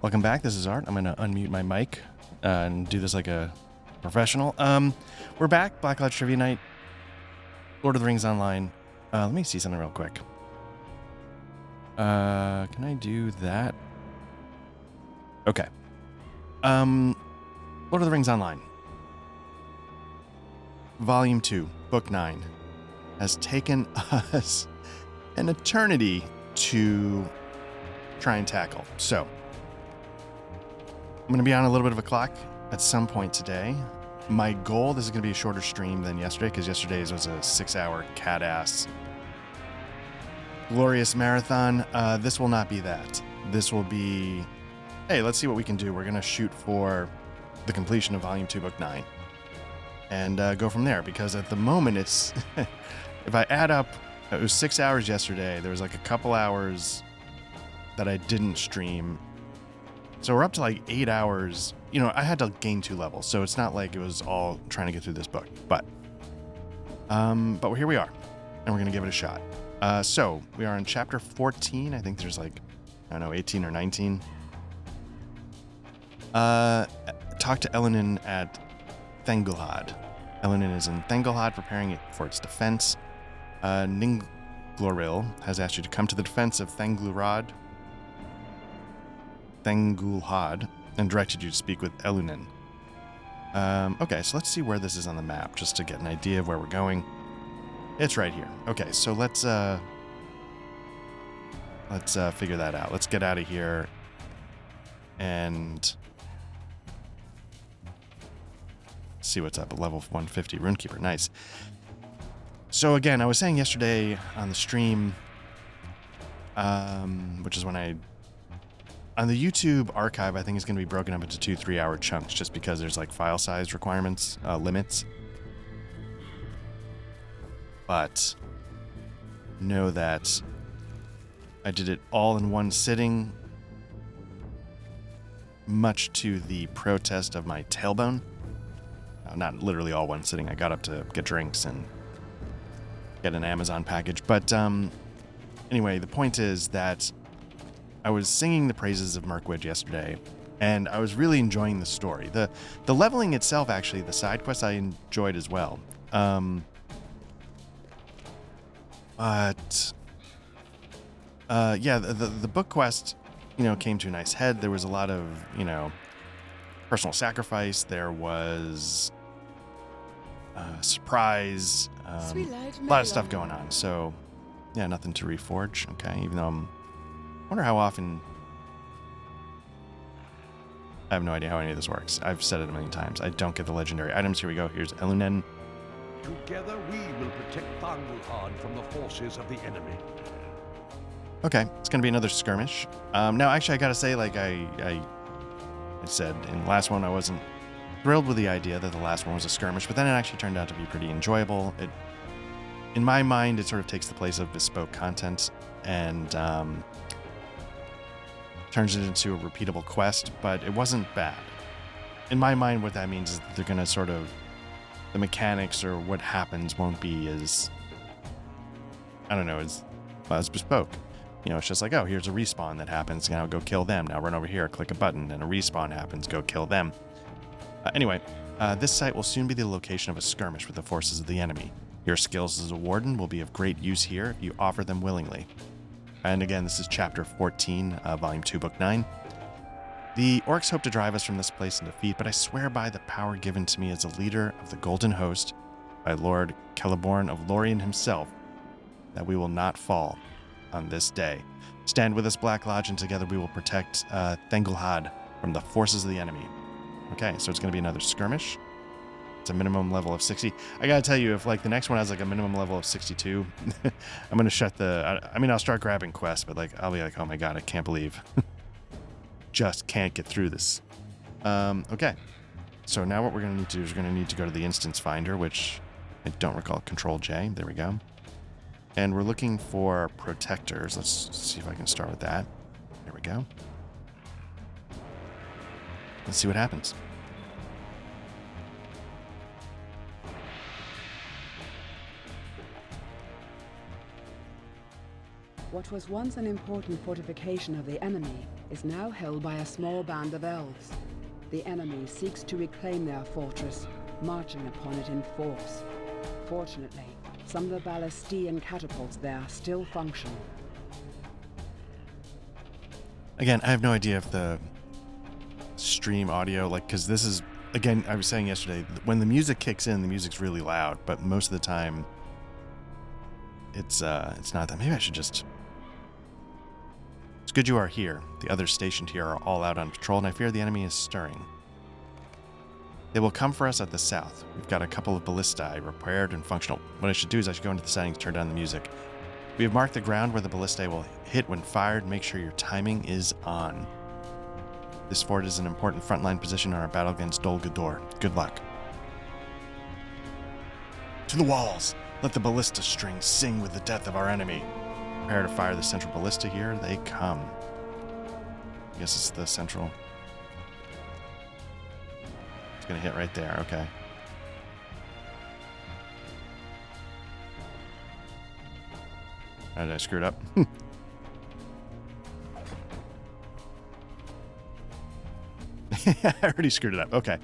Welcome back. This is Art. I'm going to unmute my mic and do this like a professional. We're back. Black Lodge Trivia Night. Lord of the Rings Online. Let me see something real quick. Can I do that? Okay. Lord of the Rings Online. Volume 2, Book 9, has taken us an eternity to try and tackle. So, I'm going to be on a little bit of a clock at some point today. My goal, this is going to be a shorter stream than yesterday, because yesterday's was a 6-hour cat-ass glorious marathon. This will not be that. This will be, hey, let's see what we can do. We're going to shoot for the completion of Volume 2, Book 9. And go from there, because at the moment it's, if I add up, it was 6 hours yesterday. There was like a couple hours that I didn't stream. So we're up to like 8 hours. You know, I had to gain 2 levels, so it's not like it was all trying to get through this book. But here we are, and we're going to give it a shot. So we are in chapter 14. I think there's like, I don't know, 18 or 19. Talk to Elendil at Thengulhad. Elendil is in Thengulhad, preparing it for its defense. Ningloril has asked you to come to the defense of Thengulhad, and directed you to speak with Elendil. Okay, so let's see where this is on the map, just to get an idea of where we're going. It's right here. Okay, so let's figure that out. Let's get out of here and see what's up. Level 150 Runekeeper. Nice. So again, I was saying yesterday on the stream, which is when on the YouTube archive, I think it's going to be broken up into 2 3-hour chunks, just because there's like file size requirements, limits. But know that I did it all in one sitting, much to the protest of my tailbone. Not literally all one sitting. I got up to get drinks and get an Amazon package. But anyway, the point is that I was singing the praises of Mirkwood yesterday, and I was really enjoying the story. The leveling itself, actually, the side quests I enjoyed as well. But the book quest, came to a nice head. There was a lot of, personal sacrifice. There was surprise, a lot of stuff going on. So, yeah, nothing to reforge. Okay, even though I wonder how often. I have no idea how any of this works. I've said it a million times. I don't get the legendary items. Here we go. Here's Elendil. Together we will protect Thengulhad from the forces of the enemy. Okay, it's going to be another skirmish. Now, actually, I got to say, like I said in the last one, I wasn't thrilled with the idea that the last one was a skirmish, but then it actually turned out to be pretty enjoyable. In my mind, it sort of takes the place of bespoke content and turns it into a repeatable quest, but it wasn't bad. In my mind, what that means is that they're going to sort of, the mechanics or what happens won't be as, I don't know, as bespoke. It's just like, oh, here's a respawn that happens. Now go kill them. Now run over here, click a button, and a respawn happens. Go kill them. Anyway, this site will soon be the location of a skirmish with the forces of the enemy. Your skills as a warden will be of great use here if you offer them willingly. And again, this is chapter 14, volume 2, book 9. The orcs hope to drive us from this place in defeat, but I swear by the power given to me as a leader of the Golden Host by Lord Celeborn of Lorien himself, that we will not fall on this day. Stand with us, Black Lodge, and together we will protect Thengulhad from the forces of the enemy. Okay, so it's going to be another skirmish. It's a minimum level of 60. I gotta tell you, if like the next one has like a minimum level of 62, I'm gonna shut I'll start grabbing quests, but like I'll be like, oh my god, I can't believe, just can't get through this. Okay, so now what we're gonna need to do is we're gonna need to go to the instance finder, which I don't recall. Control J. There we go. And we're looking for protectors. Let's see if I can start with that. There we go. Let's see what happens. What was once an important fortification of the enemy is now held by a small band of elves. The enemy seeks to reclaim their fortress, marching upon it in force. Fortunately, some of the ballistae and catapults there still function. Again, I have no idea if the stream audio, like, because this is, again, I was saying yesterday, when the music kicks in, the music's really loud, but most of the time, it's not that. Maybe I should just... It's good you are here. The others stationed here are all out on patrol, and I fear the enemy is stirring. They will come for us at the south. We've got a couple of ballistae repaired and functional. What I should do is I should go into the settings, turn down the music. We have marked the ground where the ballistae will hit when fired. Make sure your timing is on. This fort is an important frontline position in our battle against Dol Guldur. Good luck. To the walls! Let the ballista strings sing with the death of our enemy. Prepare to fire the central ballista. Here they come. I guess it's the central. It's going to hit right there. Okay. How did I screw it up? I already screwed it up. Okay.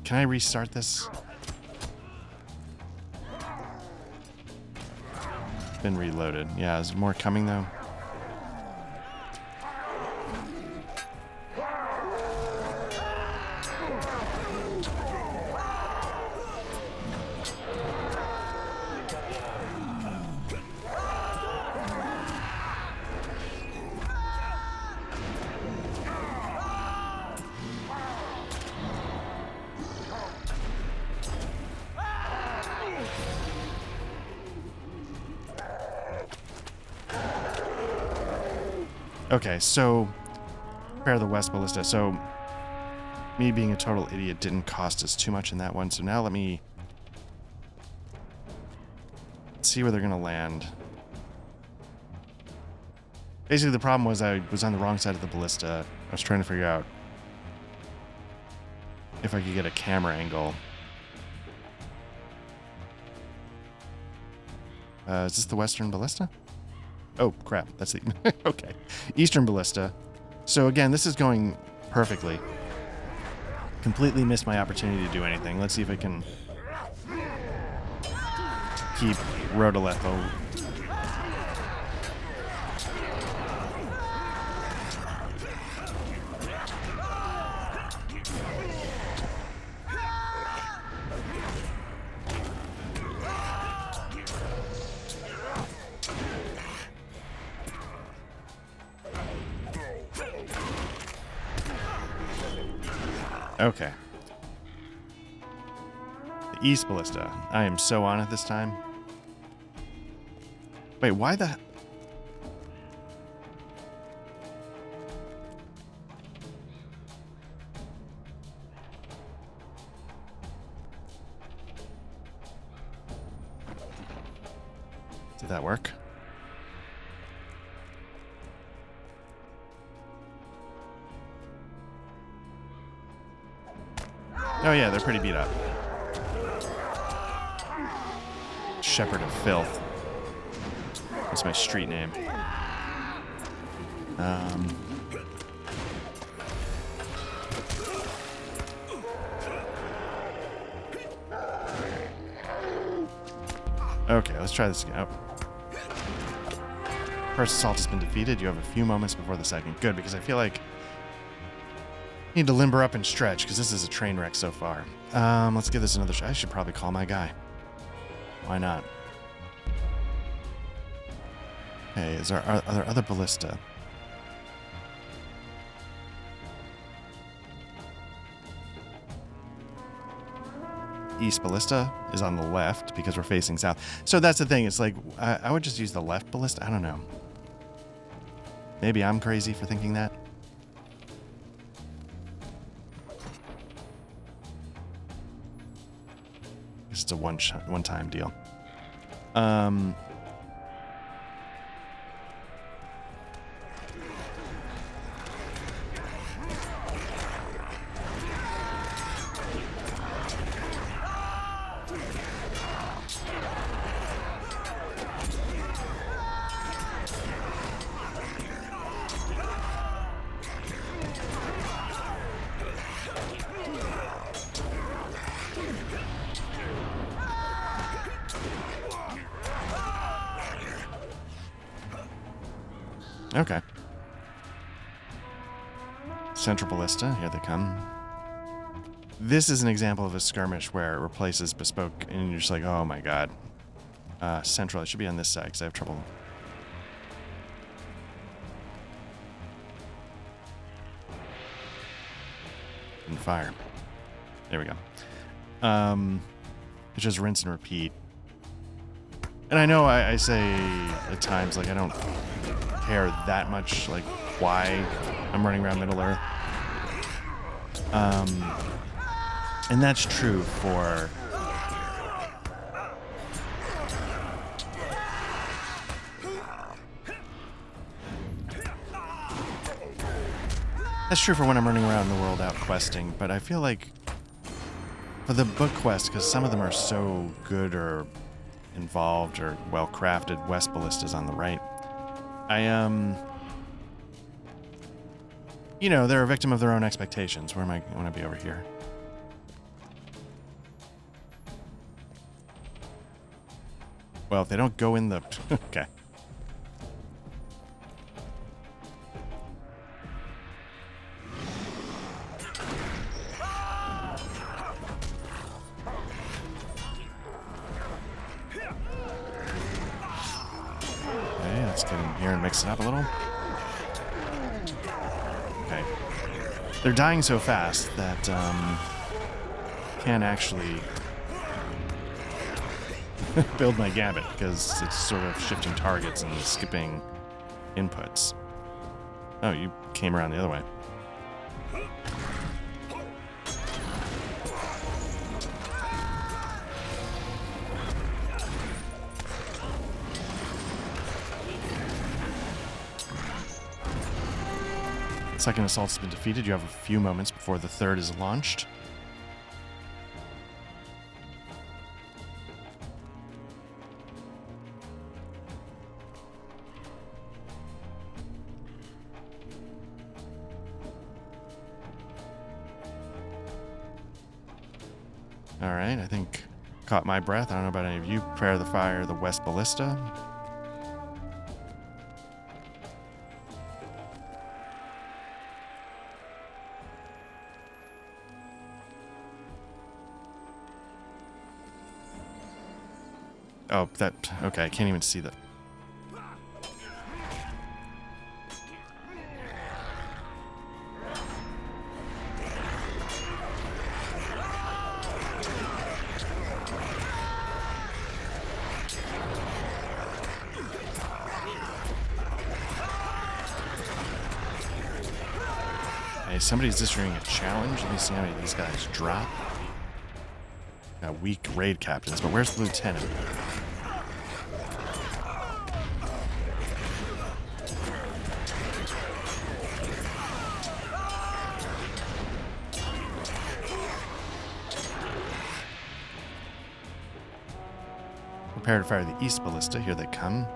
Can I restart this? It's been reloaded. Yeah, is there more coming though? Okay, so prepare the west ballista. So me being a total idiot didn't cost us too much in that one. So now let's see where they're going to land. Basically, the problem was I was on the wrong side of the ballista. I was trying to figure out if I could get a camera angle. Is this the western ballista? Oh, crap. That's the... Okay. Eastern ballista. So again, this is going perfectly. Completely missed my opportunity to do anything. Let's see if I can keep Rodoletho. Okay. The East Ballista. I am so on it this time. Wait, why the... Did that work? Oh yeah, they're pretty beat up. Shepherd of Filth. That's my street name. Okay, let's try this again. Oh. First assault has been defeated. You have a few moments before the second. Good, because I feel like need to limber up and stretch, because this is a train wreck so far. Let's give this another shot. I should probably call my guy. Why not? Hey, are there other ballista? East ballista is on the left because we're facing south. So that's the thing. It's like, I would just use the left ballista. I don't know. Maybe I'm crazy for thinking that. It's a one-time deal. Okay. Central Ballista, here they come. This is an example of a skirmish where it replaces Bespoke, and you're just like, oh my god. Central, it should be on this side, because I have trouble. And fire. There we go. It's just rinse and repeat. And I know I say at times, like, I don't care that much, like, why I'm running around Middle Earth. And that's true for... That's true for when I'm running around the world out questing, but I feel like for the book quest, because some of them are so good or involved or well-crafted, West Ballista's on the right. You know, they're a victim of their own expectations. Where am I? I want to be over here. Well, if they don't go in the... Okay. Okay, let's get in here and mix it up a little. Okay. They're dying so fast that can't actually build my Gambit because it's sort of shifting targets and skipping inputs. Oh, you came around the other way. Second assault has been defeated. You have a few moments before the third is launched. All right, I think caught my breath. I don't know about any of you. Prepare the fire, the West Ballista. Oh, that... Okay, I can't even see that. Hey, somebody's issuing a challenge. Let me see how many of these guys drop. Got weak raid captains, but where's the lieutenant? Prepare to fire the East Ballista. Here they come.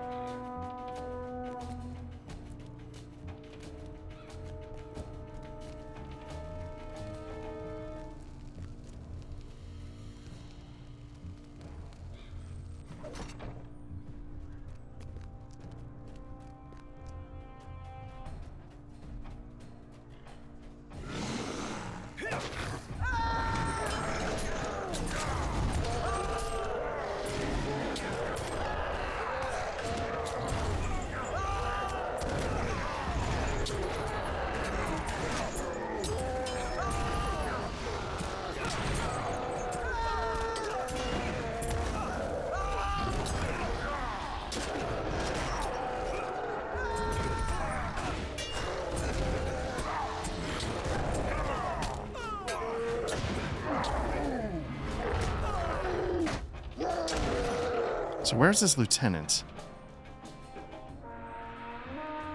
So where's this lieutenant?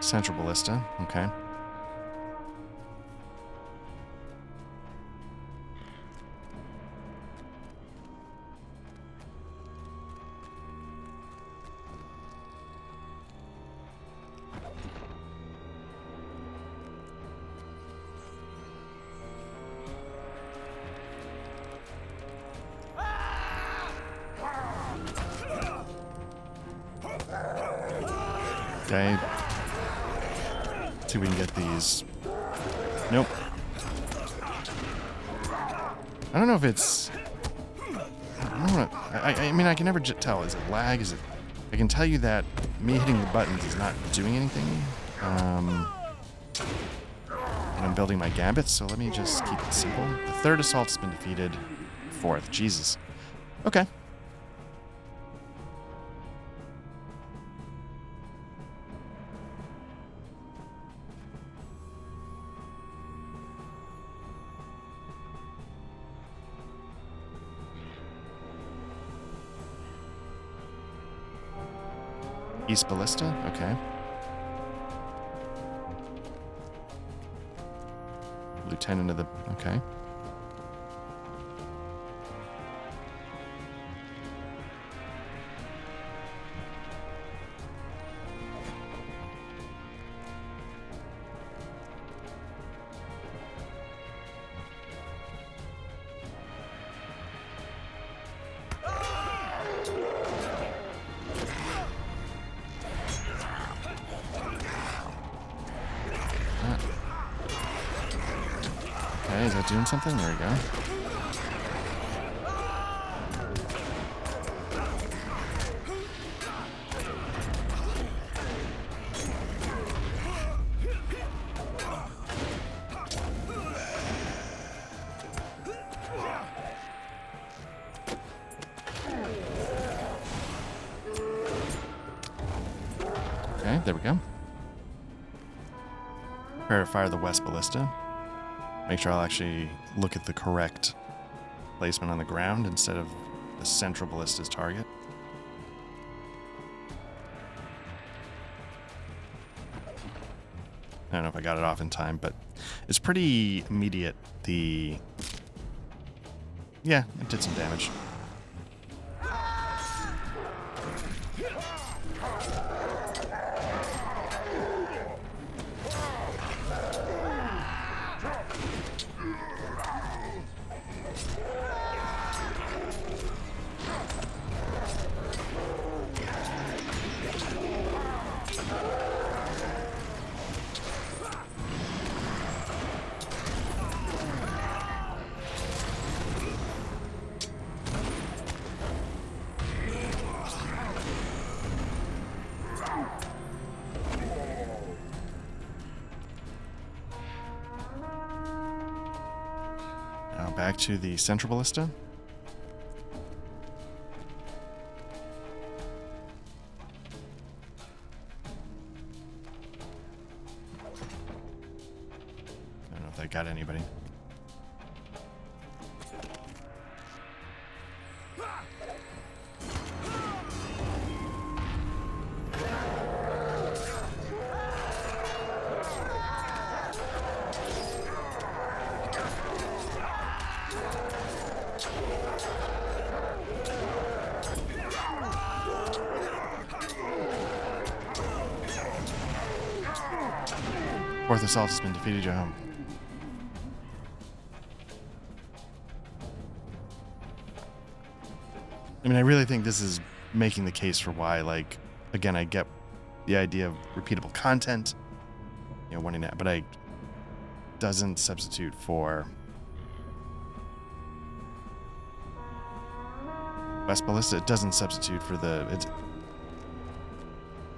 Central Ballista, okay. Okay. See if we can get these. Nope. I don't know if it's... I mean, I can never tell. Is it lag? Is it... I can tell you that me hitting the buttons is not doing anything. And I'm building my gambits, so let me just keep it simple. The third assault has been defeated. Fourth. Jesus. Okay. East Ballista? Okay. Lieutenant of the... Okay. Okay, is that doing something? There we go. Okay, there we go. Prepare to fire the West Ballista. Make sure I'll actually look at the correct placement on the ground instead of the central ballista's target. I don't know if I got it off in time, but it's pretty immediate. Yeah, it did some damage. Now back to the central ballista. I don't know if that got anybody. Fourth assault has been defeated, your home. I mean, I really think this is making the case for why, like, again, I get the idea of repeatable content, you know, wanting that, but I doesn't substitute for West Ballista. It doesn't substitute for the...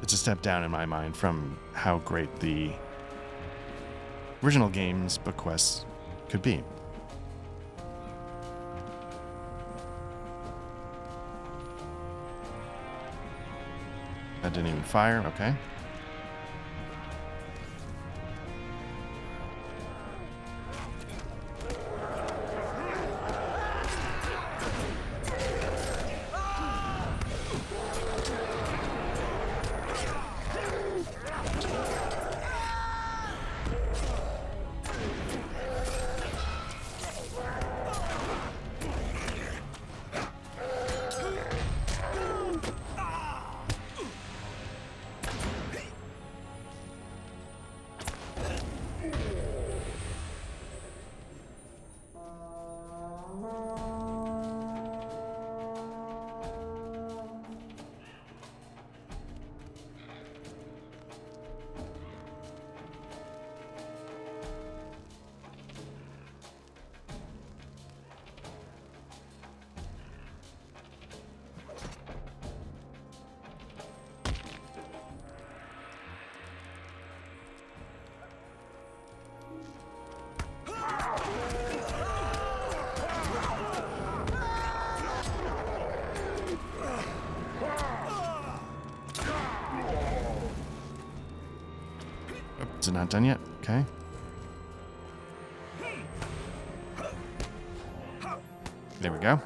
It's a step down in my mind from how great the original game's book quests could be. That didn't even fire, okay. Is it not done yet? Okay. There we go.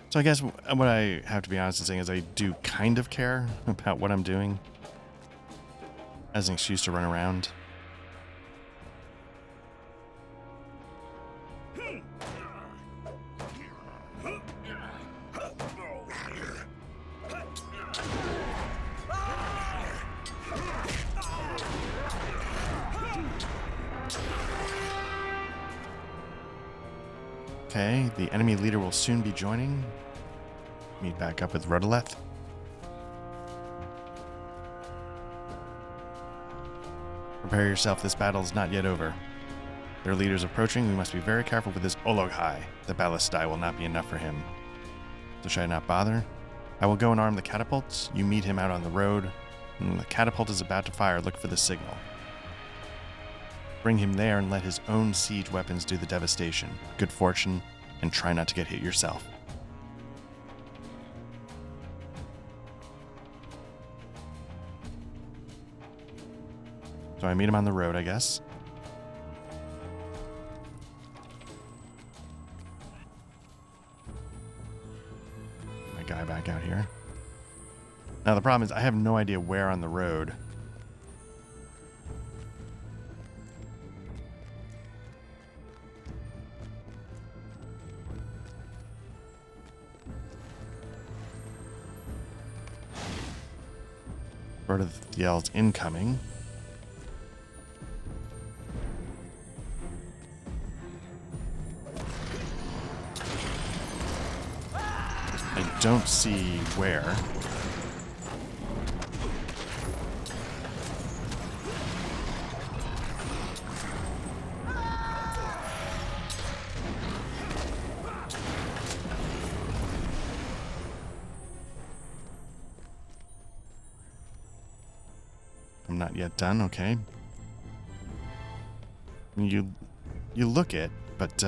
So I guess what I have to be honest in saying is I do kind of care about what I'm doing as an excuse to run around. Okay, the enemy leader will soon be joining. Meet back up with Rodoleth. Prepare yourself, this battle is not yet over. Their leader is approaching, we must be very careful with this Ologhai. The ballistae will not be enough for him. So should I not bother? I will go and arm the catapults. You meet him out on the road. When the catapult is about to fire, look for the signal. Bring him there and let his own siege weapons do the devastation. Good fortune, and try not to get hit yourself. So I meet him on the road, I guess. My guy back out here. Now the problem is I have no idea where on the road. Rodoleth yells incoming. I don't see where. I'm not yet done, okay. You look it, but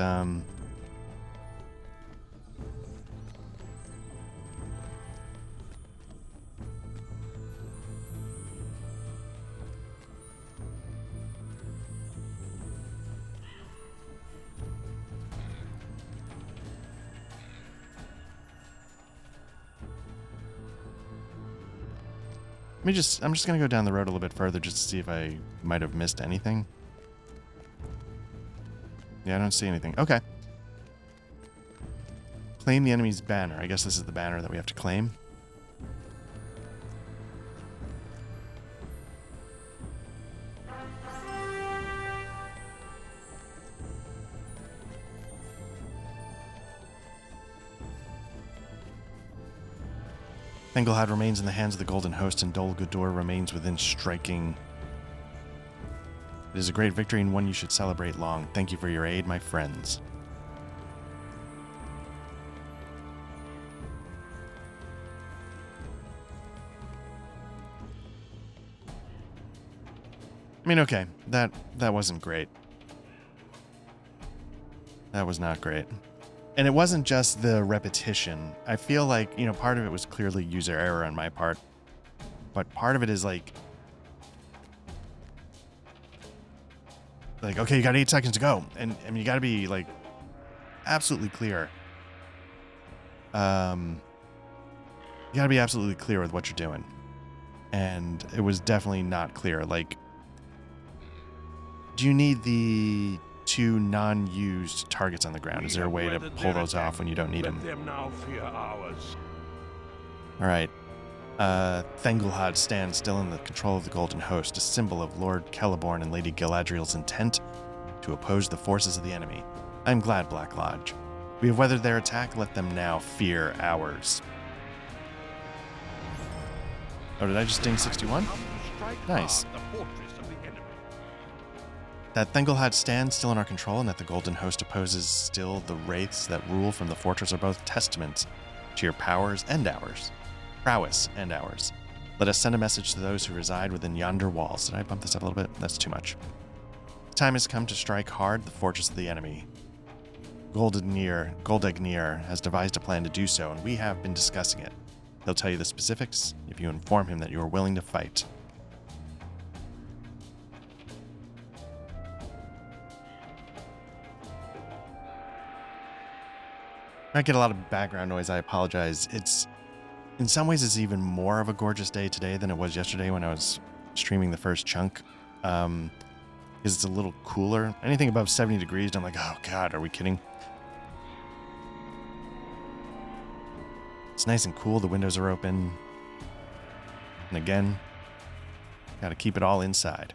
I'm just going to go down the road a little bit further just to see if I might have missed anything. Yeah, I don't see anything. Okay. Claim the enemy's banner. I guess this is the banner that we have to claim. Thengelhad remains in the hands of the Golden Host, and Dol Guldur remains within striking. It is a great victory and one you should celebrate long. Thank you for your aid, my friends. I mean, okay, that wasn't great. That was not great. And it wasn't just the repetition. I feel like, part of it was clearly user error on my part. But part of it is like, okay, you got 8 seconds to go. And you got to be, absolutely clear. You got to be absolutely clear with what you're doing. And it was definitely not clear. Do you need the 2 non-used targets on the ground? Is there a way to pull those off when you don't need them? Now fear ours. All right. Thengelhad stands still in the control of the Golden Host, a symbol of Lord Celeborn and Lady Galadriel's intent to oppose the forces of the enemy. I'm glad, Black Lodge. We have weathered their attack, let them now fear ours. Oh, did I just ding 61? Nice. That Thengelhad stands still in our control and that the Golden Host opposes still the wraiths that rule from the fortress are both testaments to your prowess and ours. Let us send a message to those who reside within yonder walls. Did I bump this up a little bit? That's too much. The time has come to strike hard the fortress of the enemy. Goldagnir has devised a plan to do so, and we have been discussing it. He'll tell you the specifics if you inform him that you are willing to fight. I get a lot of background noise. I apologize. In some ways, it's even more of a gorgeous day today than it was yesterday when I was streaming the first chunk. Because it's a little cooler. Anything above 70 degrees, I'm like, oh God, are we kidding? It's nice and cool. The windows are open. And again, got to keep it all inside.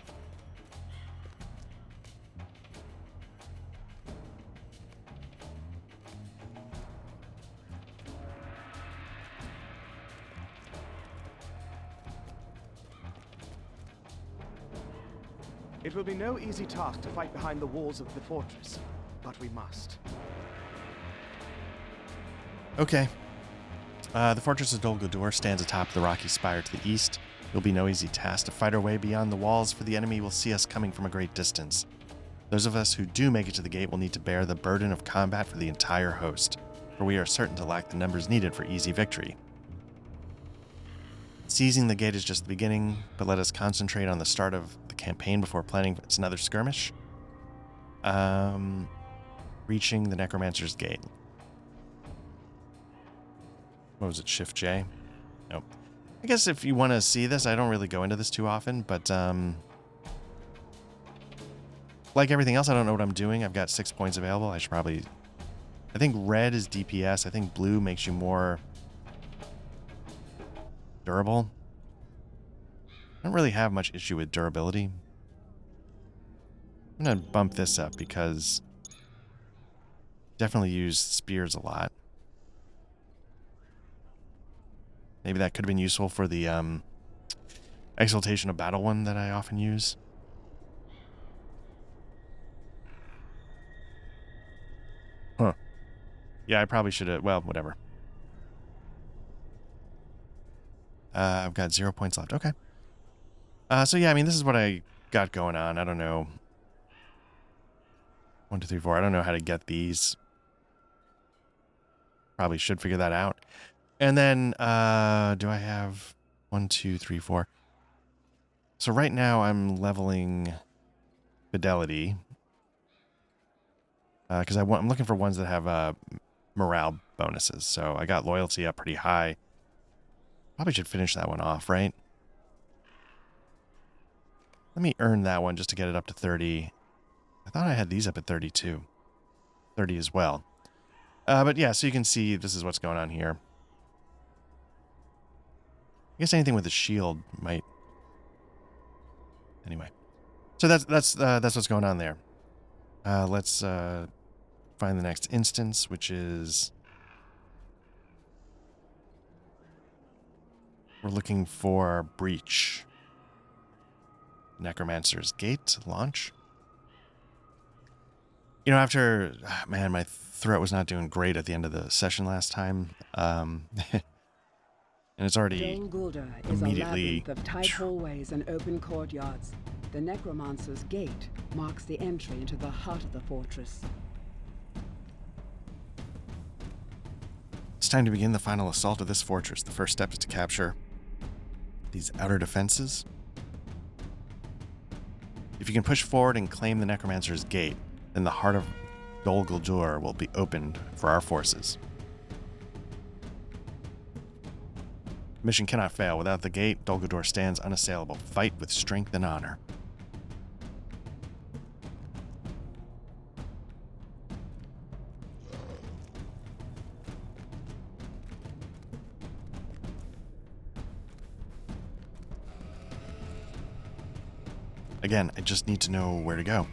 It will be no easy task to fight behind the walls of the fortress, but we must. Okay. The fortress of Dol Guldur stands atop the rocky spire to the east. It will be no easy task to fight our way beyond the walls, for the enemy will see us coming from a great distance. Those of us who do make it to the gate will need to bear the burden of combat for the entire host, for we are certain to lack the numbers needed for easy victory. Seizing the gate is just the beginning, but let us concentrate on the start of the campaign before planning it's another skirmish. Reaching the Necromancer's Gate. What was it, Shift J? Nope. I guess if you want to see this, I don't really go into this too often, but like everything else, I don't know what I'm doing. I've got 6 points available. I think red is DPS. I think blue makes you more durable. I don't really have much issue with durability. I'm going to bump this up because definitely use spears a lot. Maybe that could have been useful for the Exaltation of Battle one that I often use. Huh. Yeah, I probably should have... Well, whatever. I've got 0 points left. Okay. So yeah, I mean, this is what I got going on. I don't know. 1, 2, 3, 4. I don't know how to get these. Probably should figure that out. And then, do I have 1, 2, 3, 4? So right now I'm leveling Fidelity. Because I'm looking for ones that have morale bonuses. So I got Loyalty up pretty high. Probably should finish that one off, right? Let me earn that one just to get it up to 30. I thought I had these up at 32. 30 as well. But yeah, so you can see this is what's going on here. I guess anything with a shield might... Anyway. So that's what's going on there. Let's find the next instance, which is... We're looking for Breach. Necromancer's Gate. Launch. You know, after... Man, my throat was not doing great at the end of the session last time. And it's already Dol Guldur immediately... is a labyrinth of tight hallways and open courtyards. The Necromancer's Gate marks the entry into the heart of the fortress. It's time to begin the final assault of this fortress. The first step is to capture these outer defenses. If you can push forward and claim the Necromancer's Gate, then the heart of Dol Guldur will be opened for our forces. The mission cannot fail. Without the gate, Dol Guldur stands unassailable. Fight with strength and honor. Again, I just need to know where to go.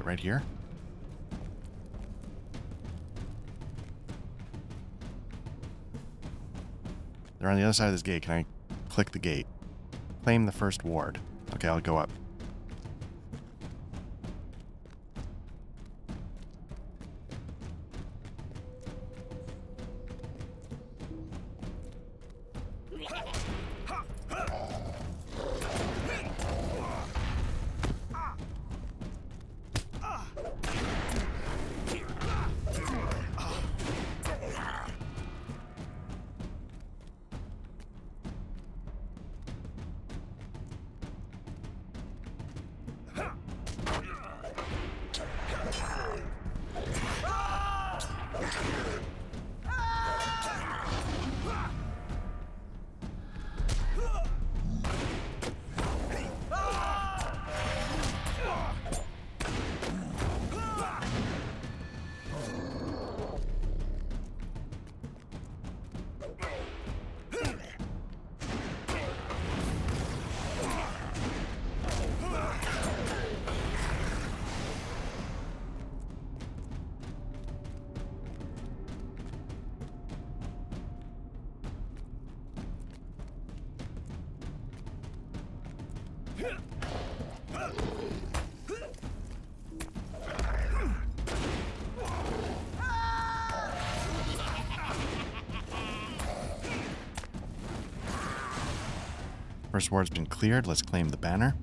Right here? They're on the other side of this gate. Can I click the gate? Claim the first ward. Okay, I'll go up. First ward's been cleared. Let's claim the banner.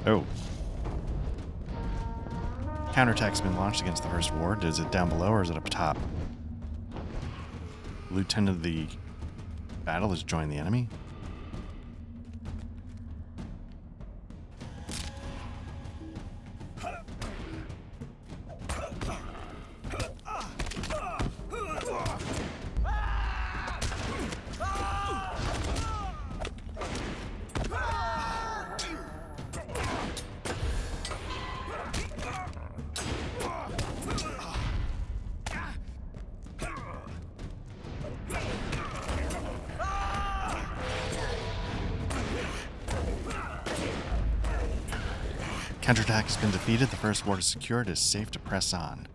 Oh. Counterattack's been launched against the first ward. Is it down below or is it up top? Lieutenant of the battle has joined the enemy. Counterattack has been defeated. The first ward is secured. It is safe to press on.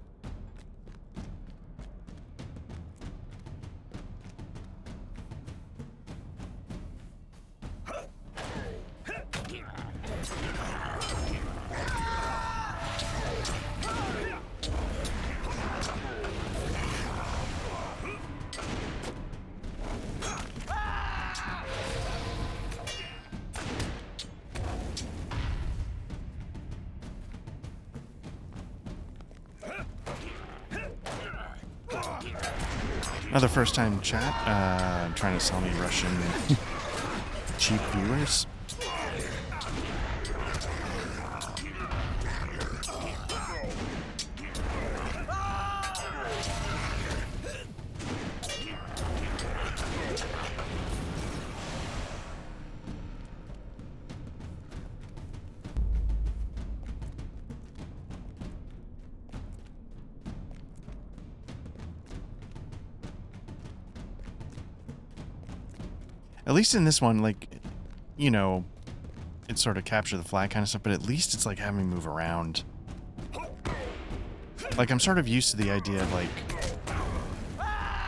Another first-time chat, trying to sell me Russian cheap viewers. At least in this one, like, you know, it's sort of capture the flag kind of stuff, but at least it's like having me move around. Like, I'm sort of used to the idea of, like,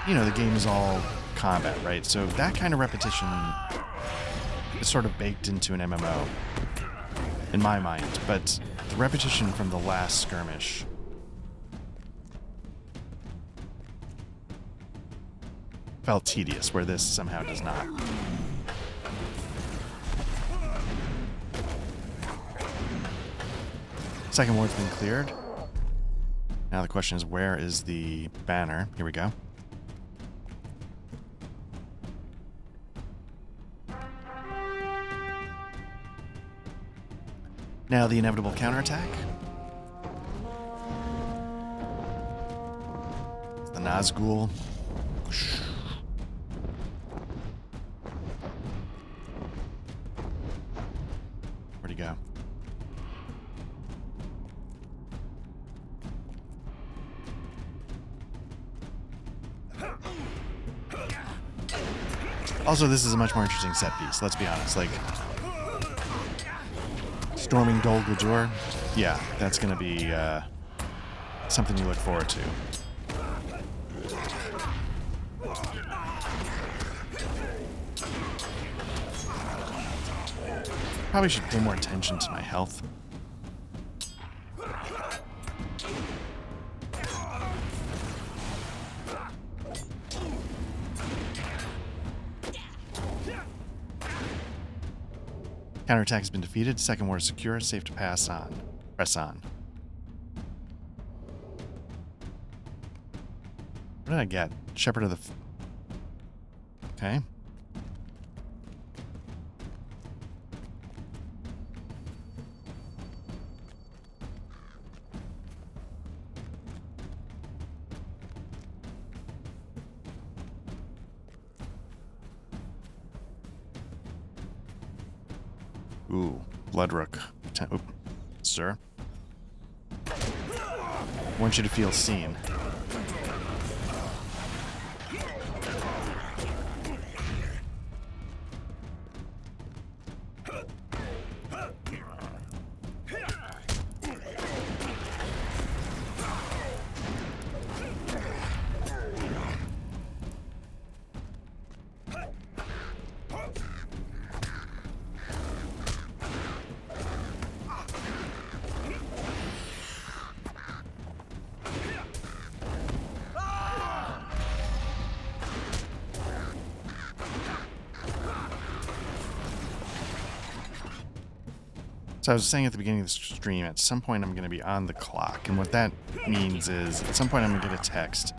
you know, the game is all combat, right? So that kind of repetition is sort of baked into an MMO, in my mind. But the repetition from the last skirmish felt tedious, where this somehow does not. Second ward's been cleared. Now the question is, where is the banner? Here we go. Now the inevitable counterattack. It's the Nazgul. Where'd he go? Also, this is a much more interesting set piece, let's be honest. Like, storming Dol Guldur, yeah, that's going to be something you look forward to. Probably should pay more attention to my health. Counterattack has been defeated. Second ward is secure. Safe to pass on. Press on. What did I get? Shepherd of the... Okay. Ooh, Bloodrook. Oop. Sir. I want you to feel seen. So I was saying at the beginning of the stream, at some point I'm going to be on the clock. And what that means is at some point I'm going to get a text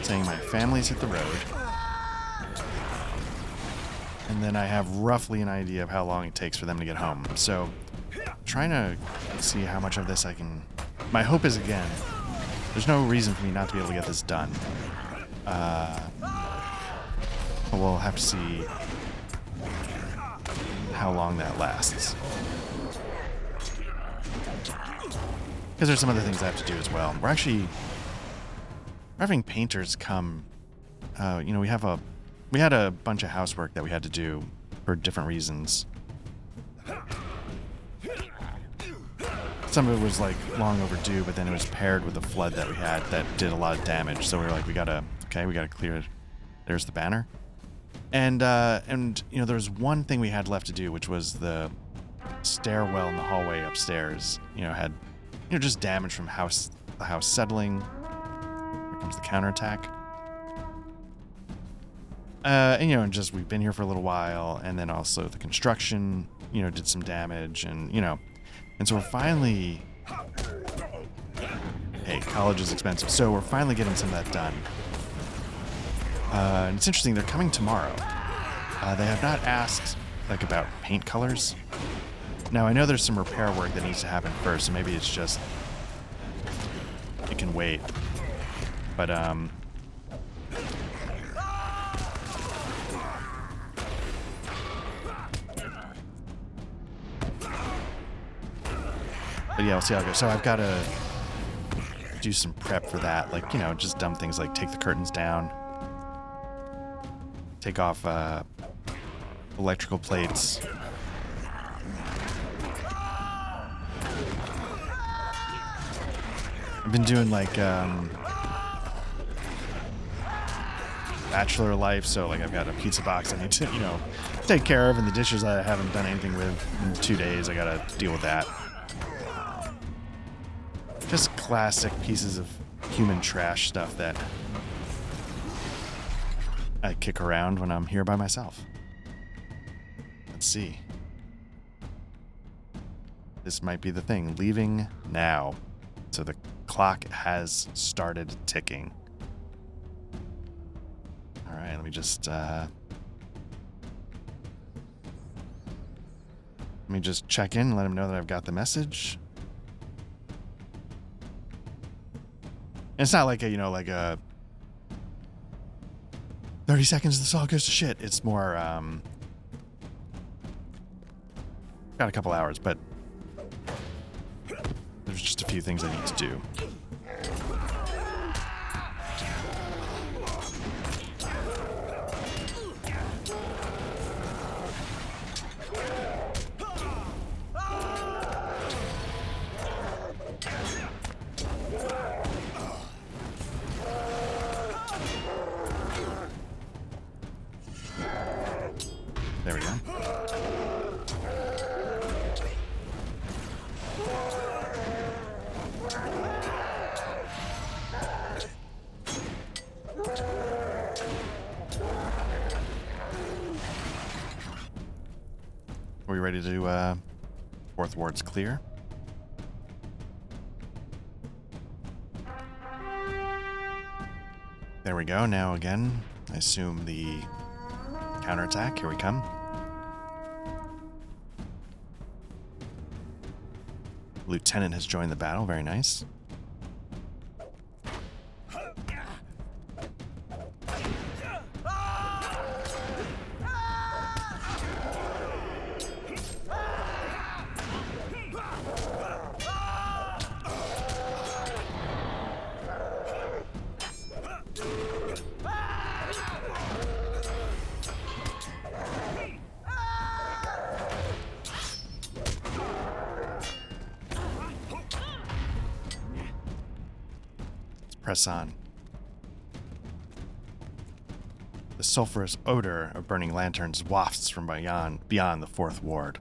saying my family's hit the road. And then I have roughly an idea of how long it takes for them to get home. So trying to see how much of this I can... My hope is, again, there's no reason for me not to be able to get this done. We'll have to see how long that lasts. Because there's some other things I have to do as well. We're having painters come. We had a bunch of housework that we had to do for different reasons. Some of it was like long overdue, but then it was paired with the flood that we had that did a lot of damage. So we were like, we gotta clear it. There's the banner. And there was one thing we had left to do, which was the stairwell in the hallway upstairs. Had just damage from the house settling. Here comes the counterattack. And we've been here for a little while, and then also the construction, did some damage, and so we're finally. Hey, college is expensive, so we're finally getting some of that done. And it's interesting, they're coming tomorrow. They have not asked, about paint colors. Now, I know there's some repair work that needs to happen first, so maybe it's just... it can wait. But, yeah, we'll see how it goes. So I've got to do some prep for that. Just dumb things like take the curtains down. Take off electrical plates. I've been doing bachelor life, so I've got a pizza box I need to, take care of, and the dishes I haven't done anything with in 2 days. I gotta deal with that. Just classic pieces of human trash stuff that I kick around when I'm here by myself. Let's see. This might be the thing. Leaving now. So the clock has started ticking. All right, let me just check in and let him know that I've got the message. And it's not like a 30 seconds, this all goes to shit. It's more, got a couple hours, but there's just a few things I need to do. There we go. Are we ready to do fourth ward's clear? There we go. Now again, I assume the counterattack. Here we come. Lieutenant has joined the battle. Very nice. Press on. The sulfurous odor of burning lanterns wafts from beyond the fourth ward.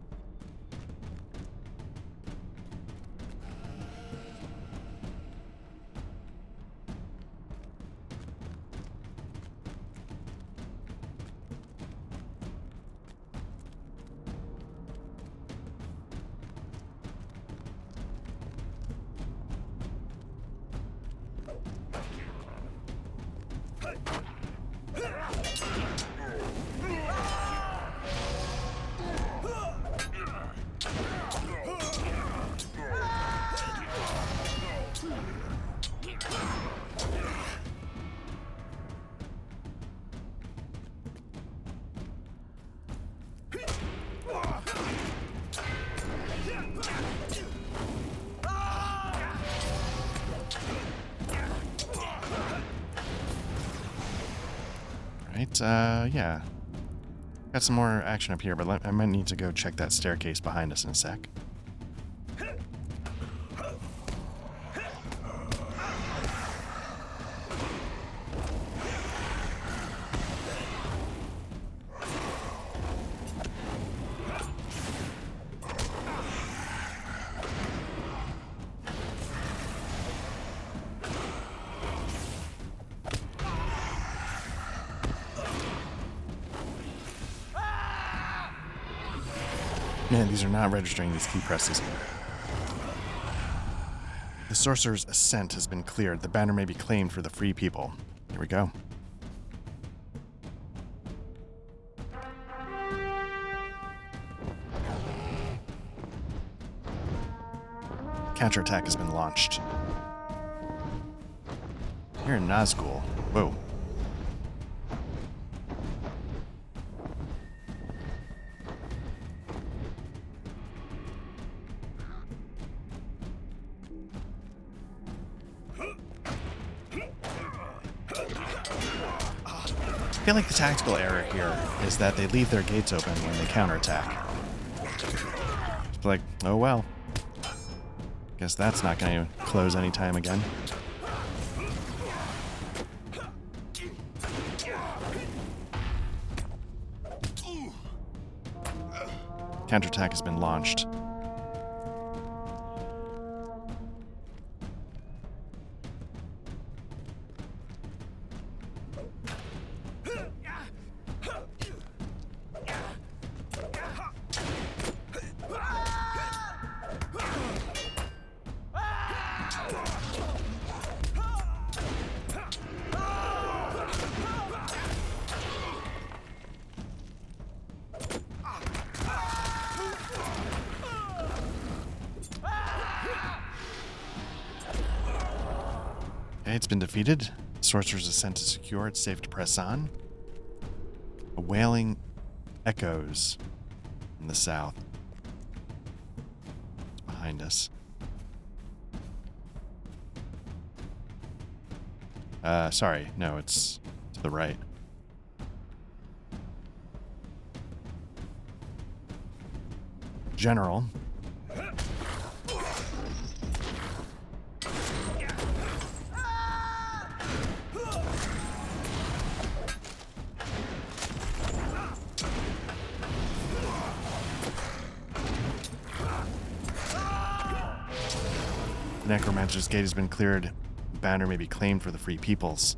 Right, yeah. Got some more action up here, but I might need to go check that staircase behind us in a sec. Man, these are not registering these key presses. The Sorcerer's Ascent has been cleared. The banner may be claimed for the free people. Here we go. Counterattack has been launched. Here in Nazgul. Whoa. I feel like the tactical error here is that they leave their gates open when they counterattack. It's like, oh well. Guess that's not going to close anytime again. Counterattack has been launched. It's been defeated. Sorcerer's Ascent is secure. It's safe to press on. A wailing echoes in the south. It's behind us. Sorry. No, it's to the right. General. Necromancer's Gate has been cleared. The banner may be claimed for the free peoples.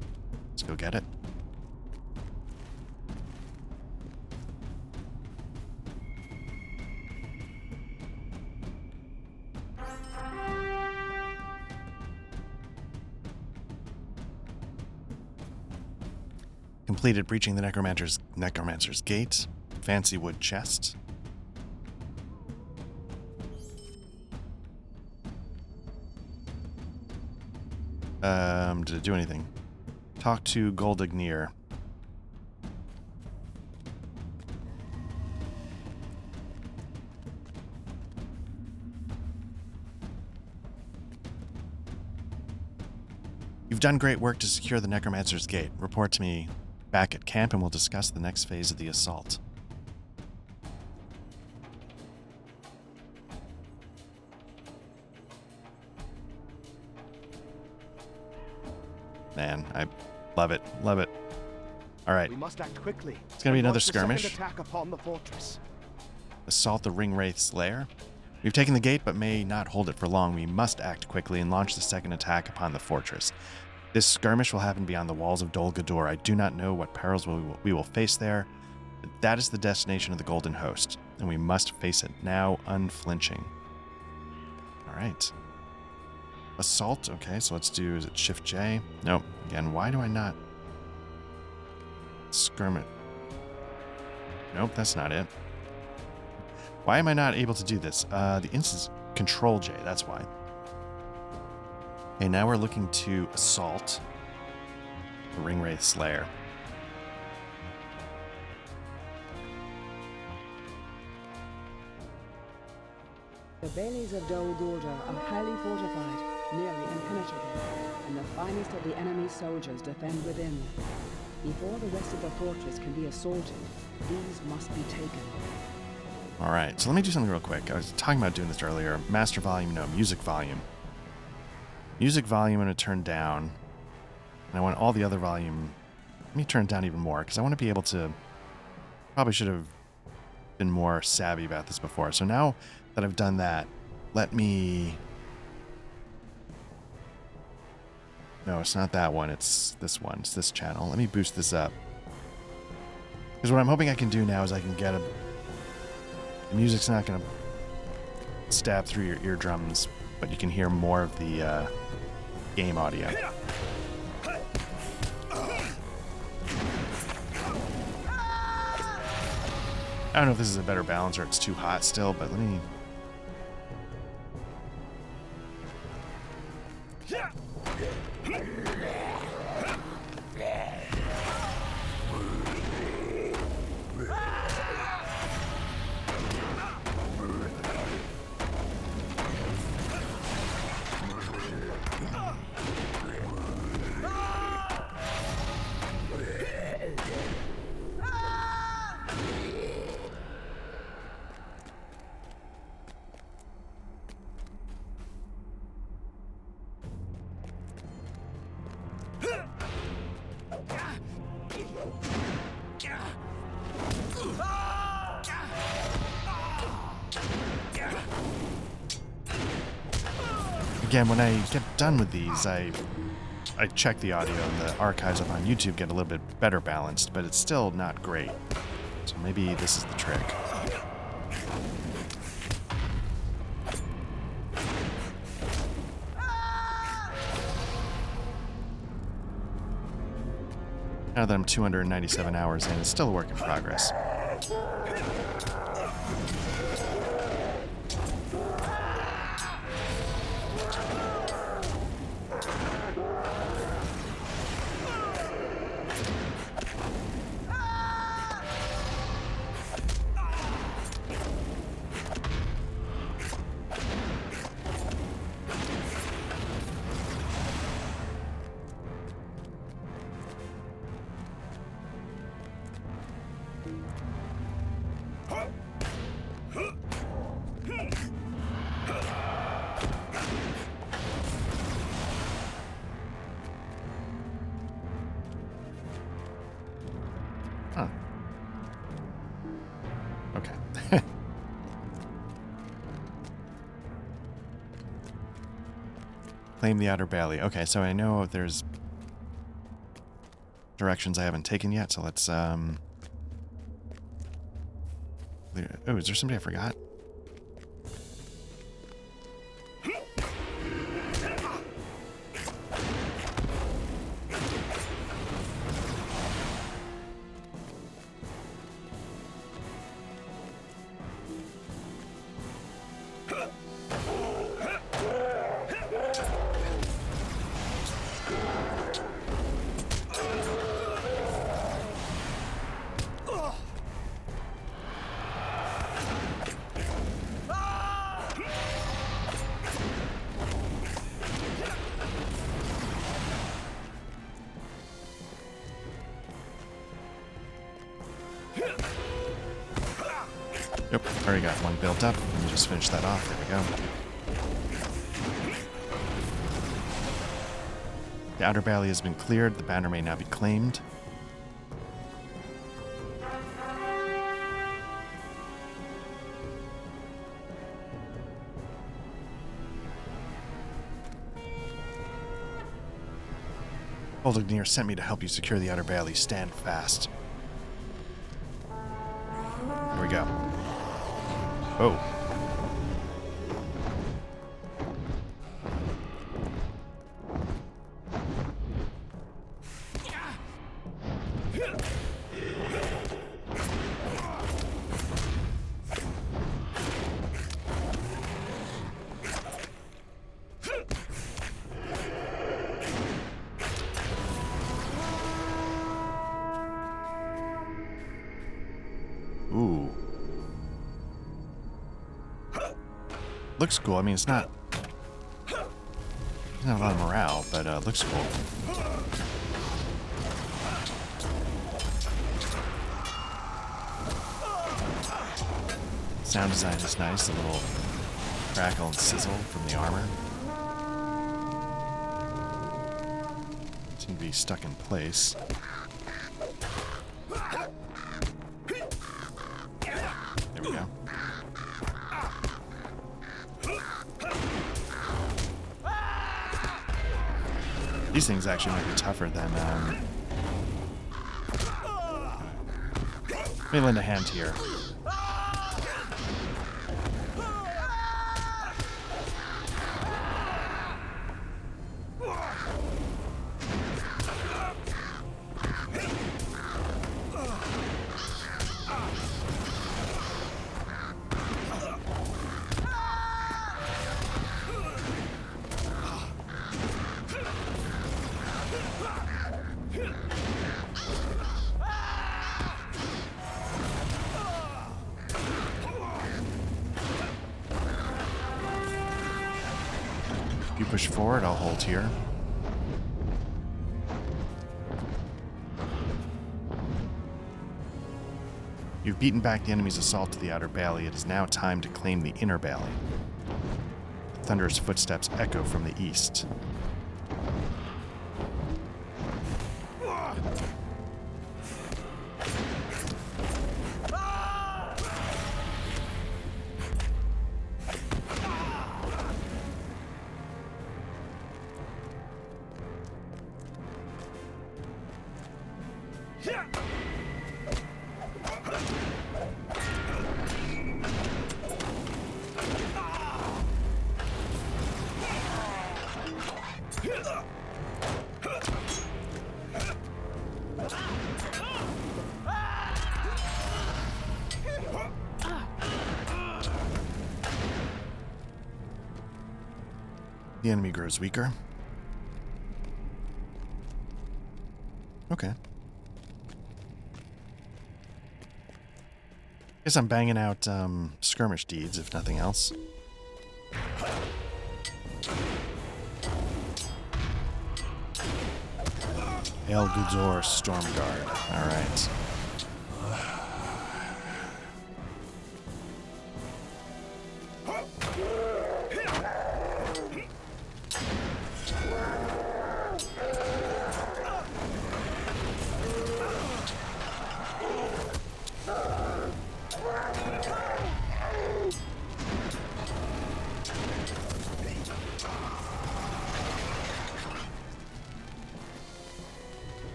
Let's go get it. Completed breaching the Necromancer's Gate. Fancy wood chest. Did it do anything? Talk to Goldignir. You've done great work to secure the Necromancer's Gate. Report to me back at camp and we'll discuss the next phase of the assault. Man, I love it. Love it. All right. We must act quickly. It's going to be another Launch the second skirmish. attack upon the fortress. Assault the Ringwraith's lair. We've taken the gate, but may not hold it for long. We must act quickly and launch the second attack upon the fortress. This skirmish will happen beyond the walls of Dol Guldur. I do not know what perils we will face there, but that is the destination of the Golden Host, and we must face it now, unflinching. All right. Assault. Okay, so let's do, is it Shift J? No. Again, why do I not? Skirmish. Nope, that's not it. Why am I not able to do this? The instance Control J, that's why. Okay, now we're looking to assault the Ringwraith Slayer. The bailies of Dol Guldur are highly fortified, nearly impenetrable, and the finest of the enemy's soldiers defend within. Before the rest of the fortress can be assaulted, these must be taken. Alright, so let me do something real quick. I was talking about doing this earlier. Master volume, no, music volume. Music volume I'm going to turn down. And I want all the other volume... Let me turn it down even more, because I want to be able to... Probably should have been more savvy about this before. So now that I've done that, let me... No, it's not that one. It's this one. It's this channel. Let me boost this up. Because what I'm hoping I can do now is I can get a... The music's not going to stab through your eardrums, but you can hear more of the game audio. I don't know if this is a better balance or it's too hot still, but let me... Again, when I get done with these, I check the audio, and the archives up on YouTube get a little bit better balanced, but it's still not great. So maybe this is the trick. Now that I'm 297 hours in, it's still a work in progress. Huh. Okay. Claim the Outer Bailey. Okay, so I know there's directions I haven't taken yet, so let's, Oh, is there somebody I forgot? Yep, already got one built up. Let me just finish that off. There we go. The Outer Bailey has been cleared. The banner may now be claimed. Voldignir sent me to help you secure the Outer Bailey. Stand fast. Here we go. Oh. Looks cool. I mean, it's not... Not a lot of morale, but looks cool. Sound design is nice. A little crackle and sizzle from the armor. Seem to be stuck in place. There we go. These things actually might be tougher than... Let me lend a hand here. You push forward, I'll hold here. You've beaten back the enemy's assault to the outer bailey. It is now time to claim the inner bailey. Thunderous footsteps echo from the east. The enemy grows weaker. Okay. Guess I'm banging out skirmish deeds, if nothing else. El Guzor Stormguard. Alright.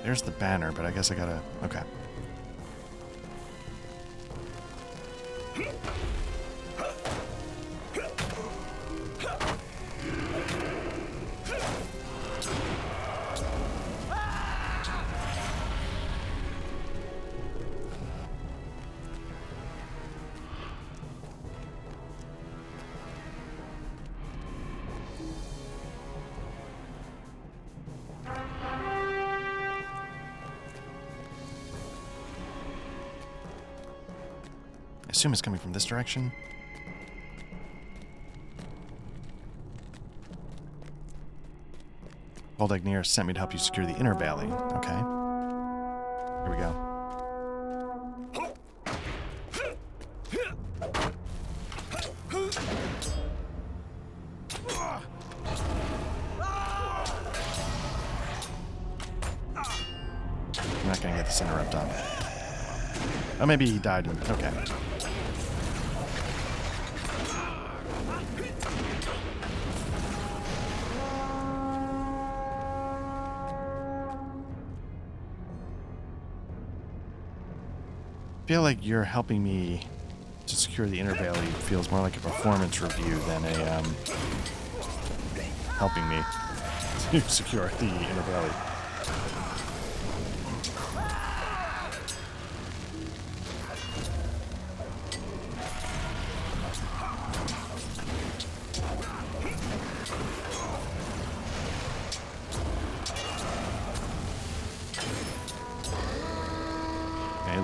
There's the banner, but I guess I gotta... Okay. I assume it's coming from this direction. Voldagnir sent me to help you secure the inner bailey. Okay. Here we go. I'm not gonna get this interrupt on. Oh, maybe he died. Okay. I feel like you're helping me to secure the inner bailey. It feels more like a performance review than a helping me to secure the inner bailey.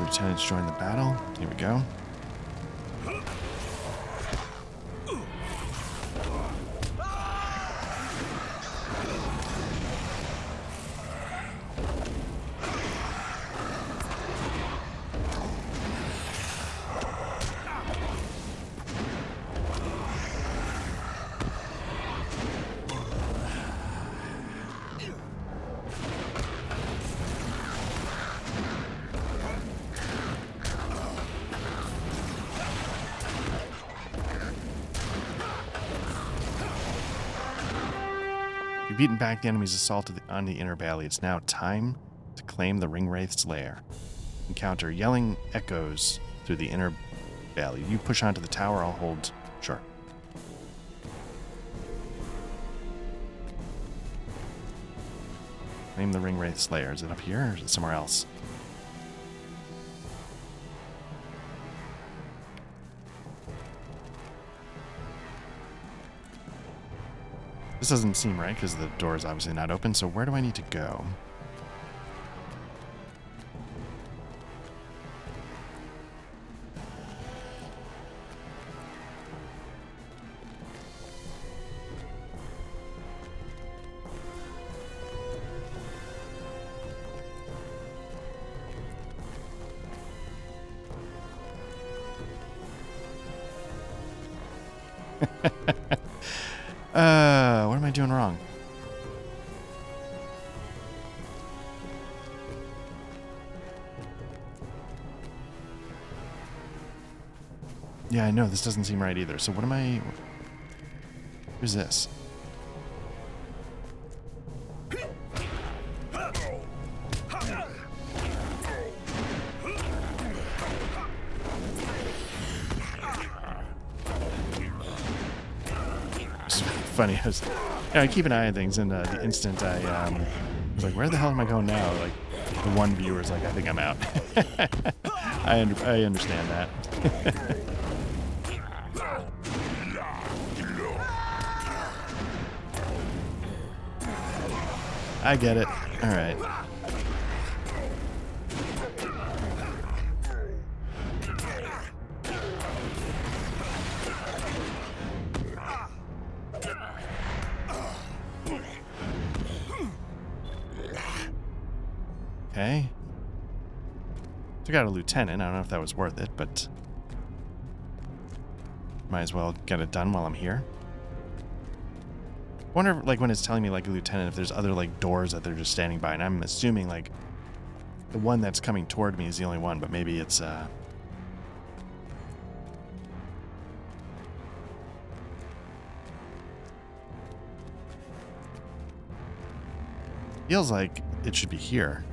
lieutenants join the battle. Here we go. You've beaten back the enemy's assault on the inner valley. It's now time to claim the Ringwraith's lair. Encounter yelling echoes through the inner valley. You push onto the tower, I'll hold. Sure. Claim the Ringwraith's lair. Is it up here or is it somewhere else? This doesn't seem right because the door is obviously not open, so where do I need to go? What am I doing wrong? Yeah, I know, this doesn't seem right either. So what am I... Who's this? It's funny, I keep an eye on things, and the instant I was like, where the hell am I going now? Like, the one viewer's like, I think I'm out. I understand that. I get it. All right. Okay. Took out a lieutenant. I don't know if that was worth it, but might as well get it done while I'm here. I wonder, like, when it's telling me, like, a lieutenant, if there's other, like, doors that they're just standing by. And I'm assuming, like, the one that's coming toward me is the only one, but maybe it's, feels like it should be here.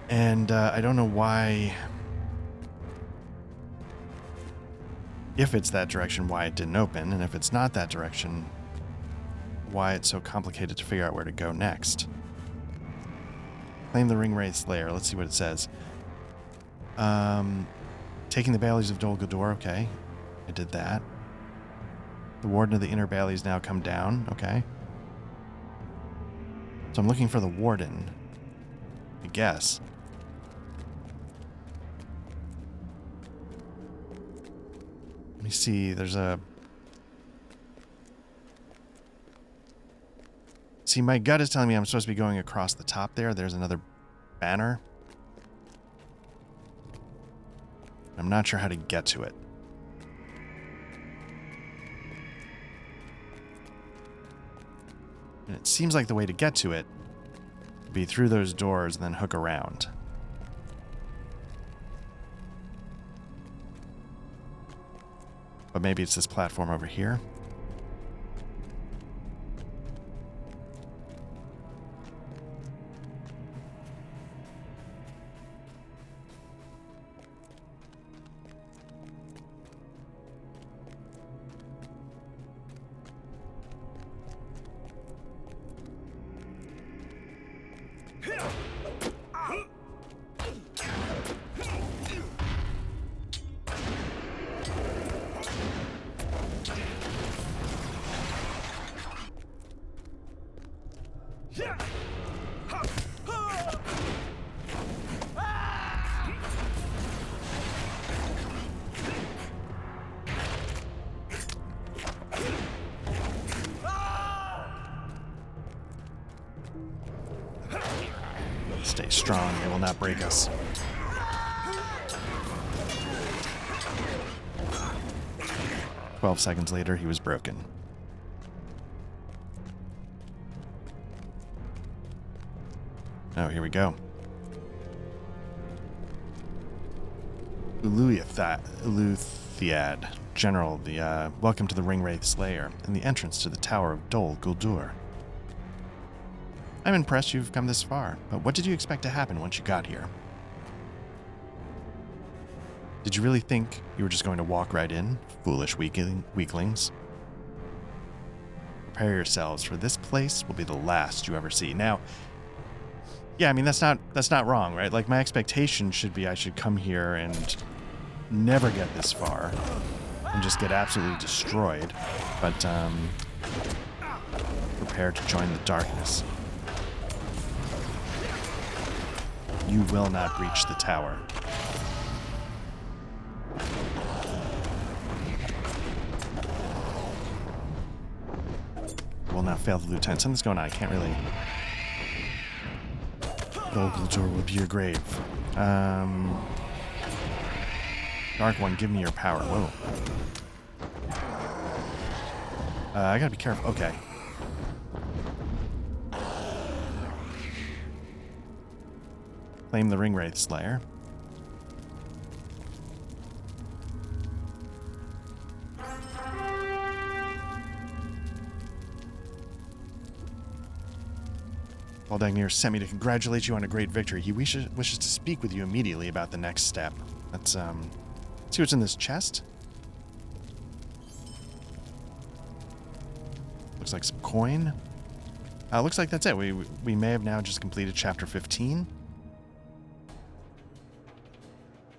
And I don't know why, if it's that direction, why it didn't open, and if it's not that direction, why it's so complicated to figure out where to go next. Claim the Ringwraith's lair. Let's see what it says. Taking the Baillies of Dol Guldur. Okay, I did that. The Warden of the Inner Baillies now come down. Okay. So I'm looking for the Warden, I guess. Let me see, there's a... See, my gut is telling me I'm supposed to be going across the top there. There's another banner. I'm not sure how to get to it. And it seems like the way to get to it would be through those doors and then hook around. But maybe it's this platform over here. Stay strong, they will not break us. "12 seconds later, he was broken. Oh, here we go. Eleuthad, General, welcome to the Ringwraith Slayer and the entrance to the Tower of Dol Guldur. I'm impressed you've come this far, but what did you expect to happen once you got here? Did you really think you were just going to walk right in, foolish weaklings? Prepare yourselves, for this place will be the last you ever see." Now, yeah, I mean, that's not wrong, right? Like, my expectation should be I should come here and never get this far and just get absolutely destroyed, but prepare to join the darkness. You will not breach the tower. Will not fail the lieutenant. Something's going on. I can't really... Dol Guldur will be your grave. Dark One, give me your power. Whoa. I gotta be careful. Okay. Claim the Ringwraith Slayer. Goldagnir sent me to congratulate you on a great victory. He wishes to speak with you immediately about the next step. Let's see what's in this chest. Looks like some coin. Looks like that's it. We may have now just completed chapter 15.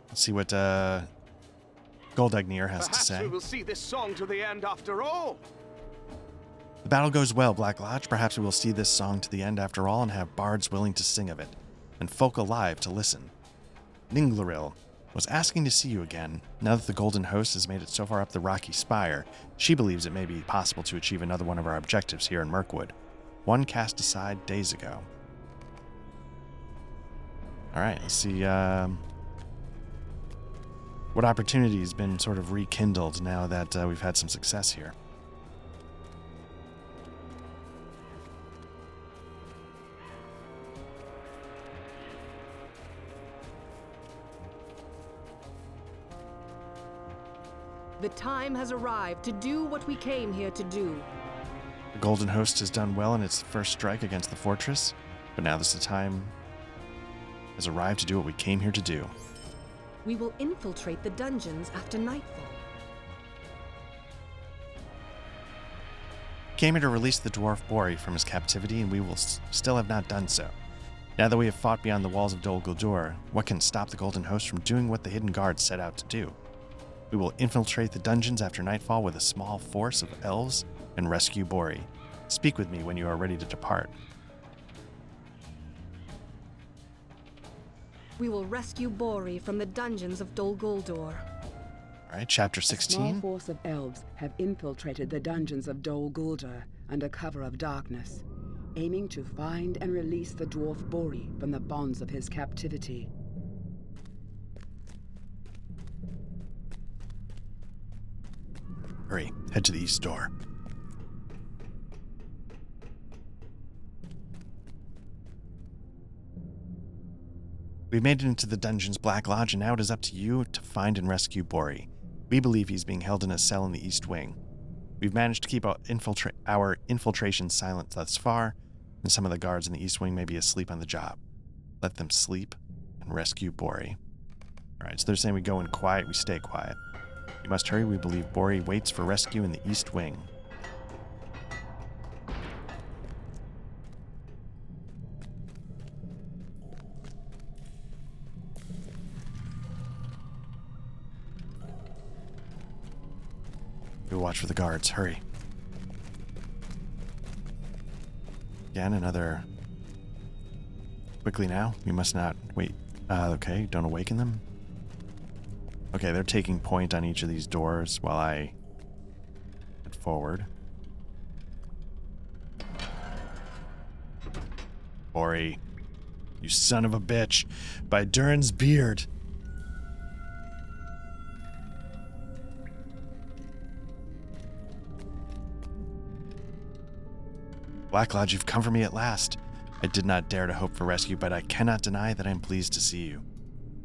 Let's see what Goldagnir has to say. Perhaps we will see this song to the end after all. The battle goes well, Black Lodge. Perhaps we will see this song to the end after all and have bards willing to sing of it, and folk alive to listen. Ninglaril was asking to see you again. Now that the Golden Host has made it so far up the rocky spire, she believes it may be possible to achieve another one of our objectives here in Mirkwood. One cast aside days ago. Alright, let's see what opportunity has been sort of rekindled now that we've had some success here. The time has arrived to do what we came here to do. The Golden Host has done well in its first strike against the fortress, but now this time has arrived to do what we came here to do. We will infiltrate the dungeons after nightfall. Came here to release the dwarf Bori from his captivity, and we will still have not done so. Now that we have fought beyond the walls of Dol Guldur, what can stop the Golden Host from doing what the Hidden Guard set out to do? We will infiltrate the dungeons after nightfall with a small force of elves and rescue Bori. Speak with me when you are ready to depart. We will rescue Bori from the dungeons of Dol Guldur. All right, chapter A small 16. force of elves have infiltrated the dungeons of Dol Guldur under cover of darkness, aiming to find and release the dwarf Bori from the bonds of his captivity. Hurry, head to the east door. We've made it into the dungeon's Black Lodge, and now it is up to you to find and rescue Bori. We believe he's being held in a cell in the East Wing. We've managed to keep our infiltration silent thus far, and some of the guards in the East Wing may be asleep on the job. Let them sleep and rescue Bori. Alright, so they're saying we go in quiet, we stay quiet. You must hurry, we believe Bori waits for rescue in the East Wing. We watch for the guards, hurry. Again, another... Quickly now, we must not... Wait, okay, don't awaken them. Okay, they're taking point on each of these doors while I head forward. Bori. You son of a bitch, by Durin's beard. Black Lodge, you've come for me at last. I did not dare to hope for rescue, but I cannot deny that I am pleased to see you.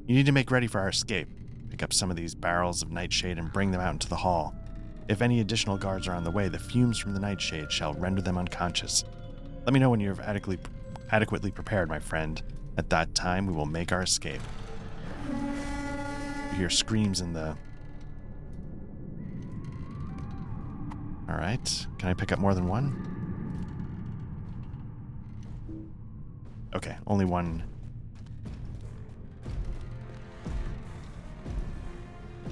You need to make ready for our escape. Pick up some of these barrels of nightshade and bring them out into the hall. If any additional guards are on the way, the fumes from the nightshade shall render them unconscious. Let me know when you have adequately prepared, my friend. At that time, we will make our escape. You hear screams in the... Alright. Can I pick up more than one? Okay, only one.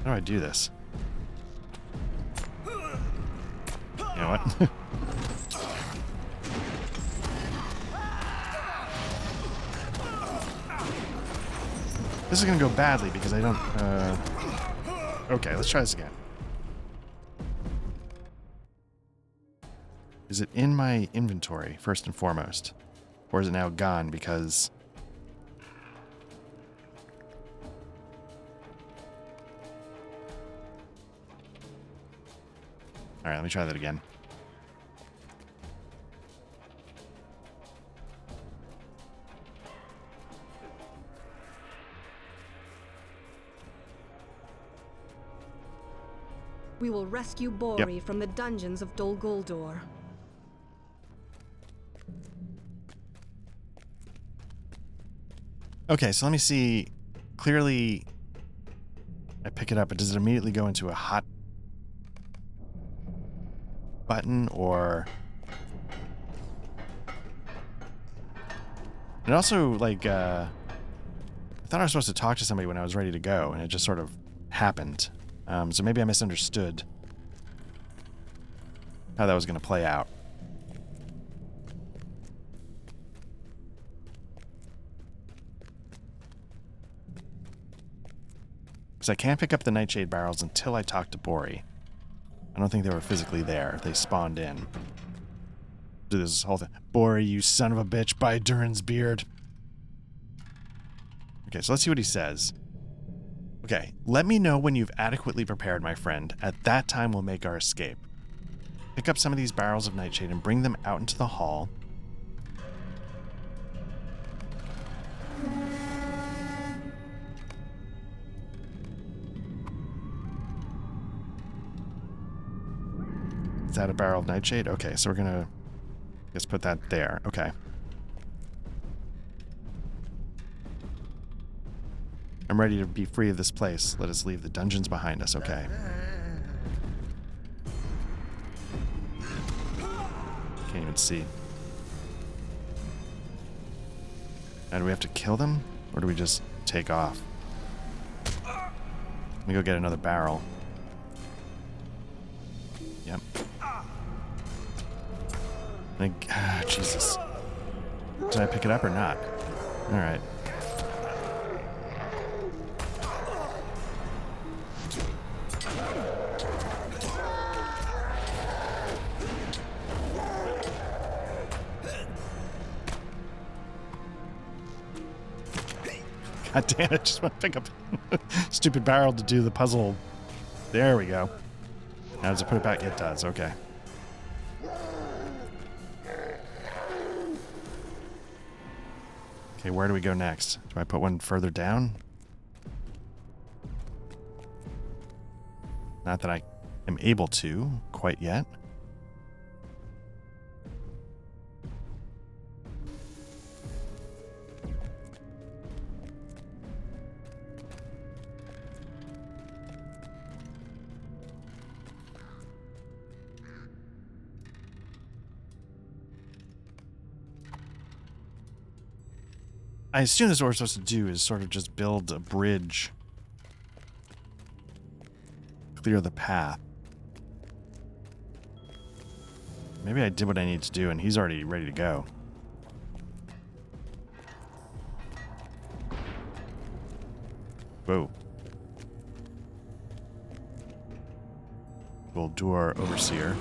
How do I do this? You know what? This is gonna go badly because I don't, Okay, let's try this again. Is it in my inventory, first and foremost? Or is it now gone because... Alright, let me try that again. We will rescue Bori from the dungeons of Dol Guldur. Okay, so let me see. Clearly, I pick it up, but does it immediately go into a hot button, or... It also, like, I thought I was supposed to talk to somebody when I was ready to go, and it just sort of happened. So maybe I misunderstood how that was going to play out. Because I can't pick up the nightshade barrels until I talk to Bori. I don't think they were physically there. They spawned in. Do this whole thing. Bori, you son of a bitch, by Durin's beard. Okay, so let's see what he says. Okay, let me know when you've adequately prepared, my friend. At that time, we'll make our escape. Pick up some of these barrels of nightshade and bring them out into the hall. Is that a barrel of nightshade? Okay, so we're gonna just put that there. Okay. I'm ready to be free of this place. Let us leave the dungeons behind us, okay. Can't even see. Now, do we have to kill them? Or do we just take off? Let me go get another barrel. Yep. Jesus. Did I pick it up or not? Alright. God damn it, just want to pick up stupid barrel to do the puzzle. There we go. Now does it put it back? It does, okay. Okay, where do we go next? Do I put one further down? Not that I am able to quite yet. I assume that's what we're supposed to do, is sort of just build a bridge. Clear the path. Maybe I did what I need to do and he's already ready to go. Whoa. Guldur Overseer.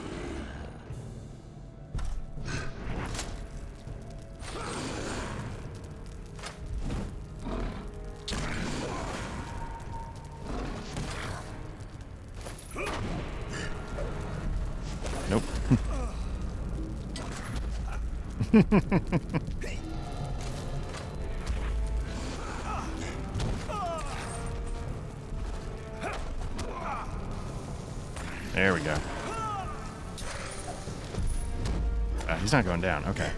There we go. He's not going down. Okay.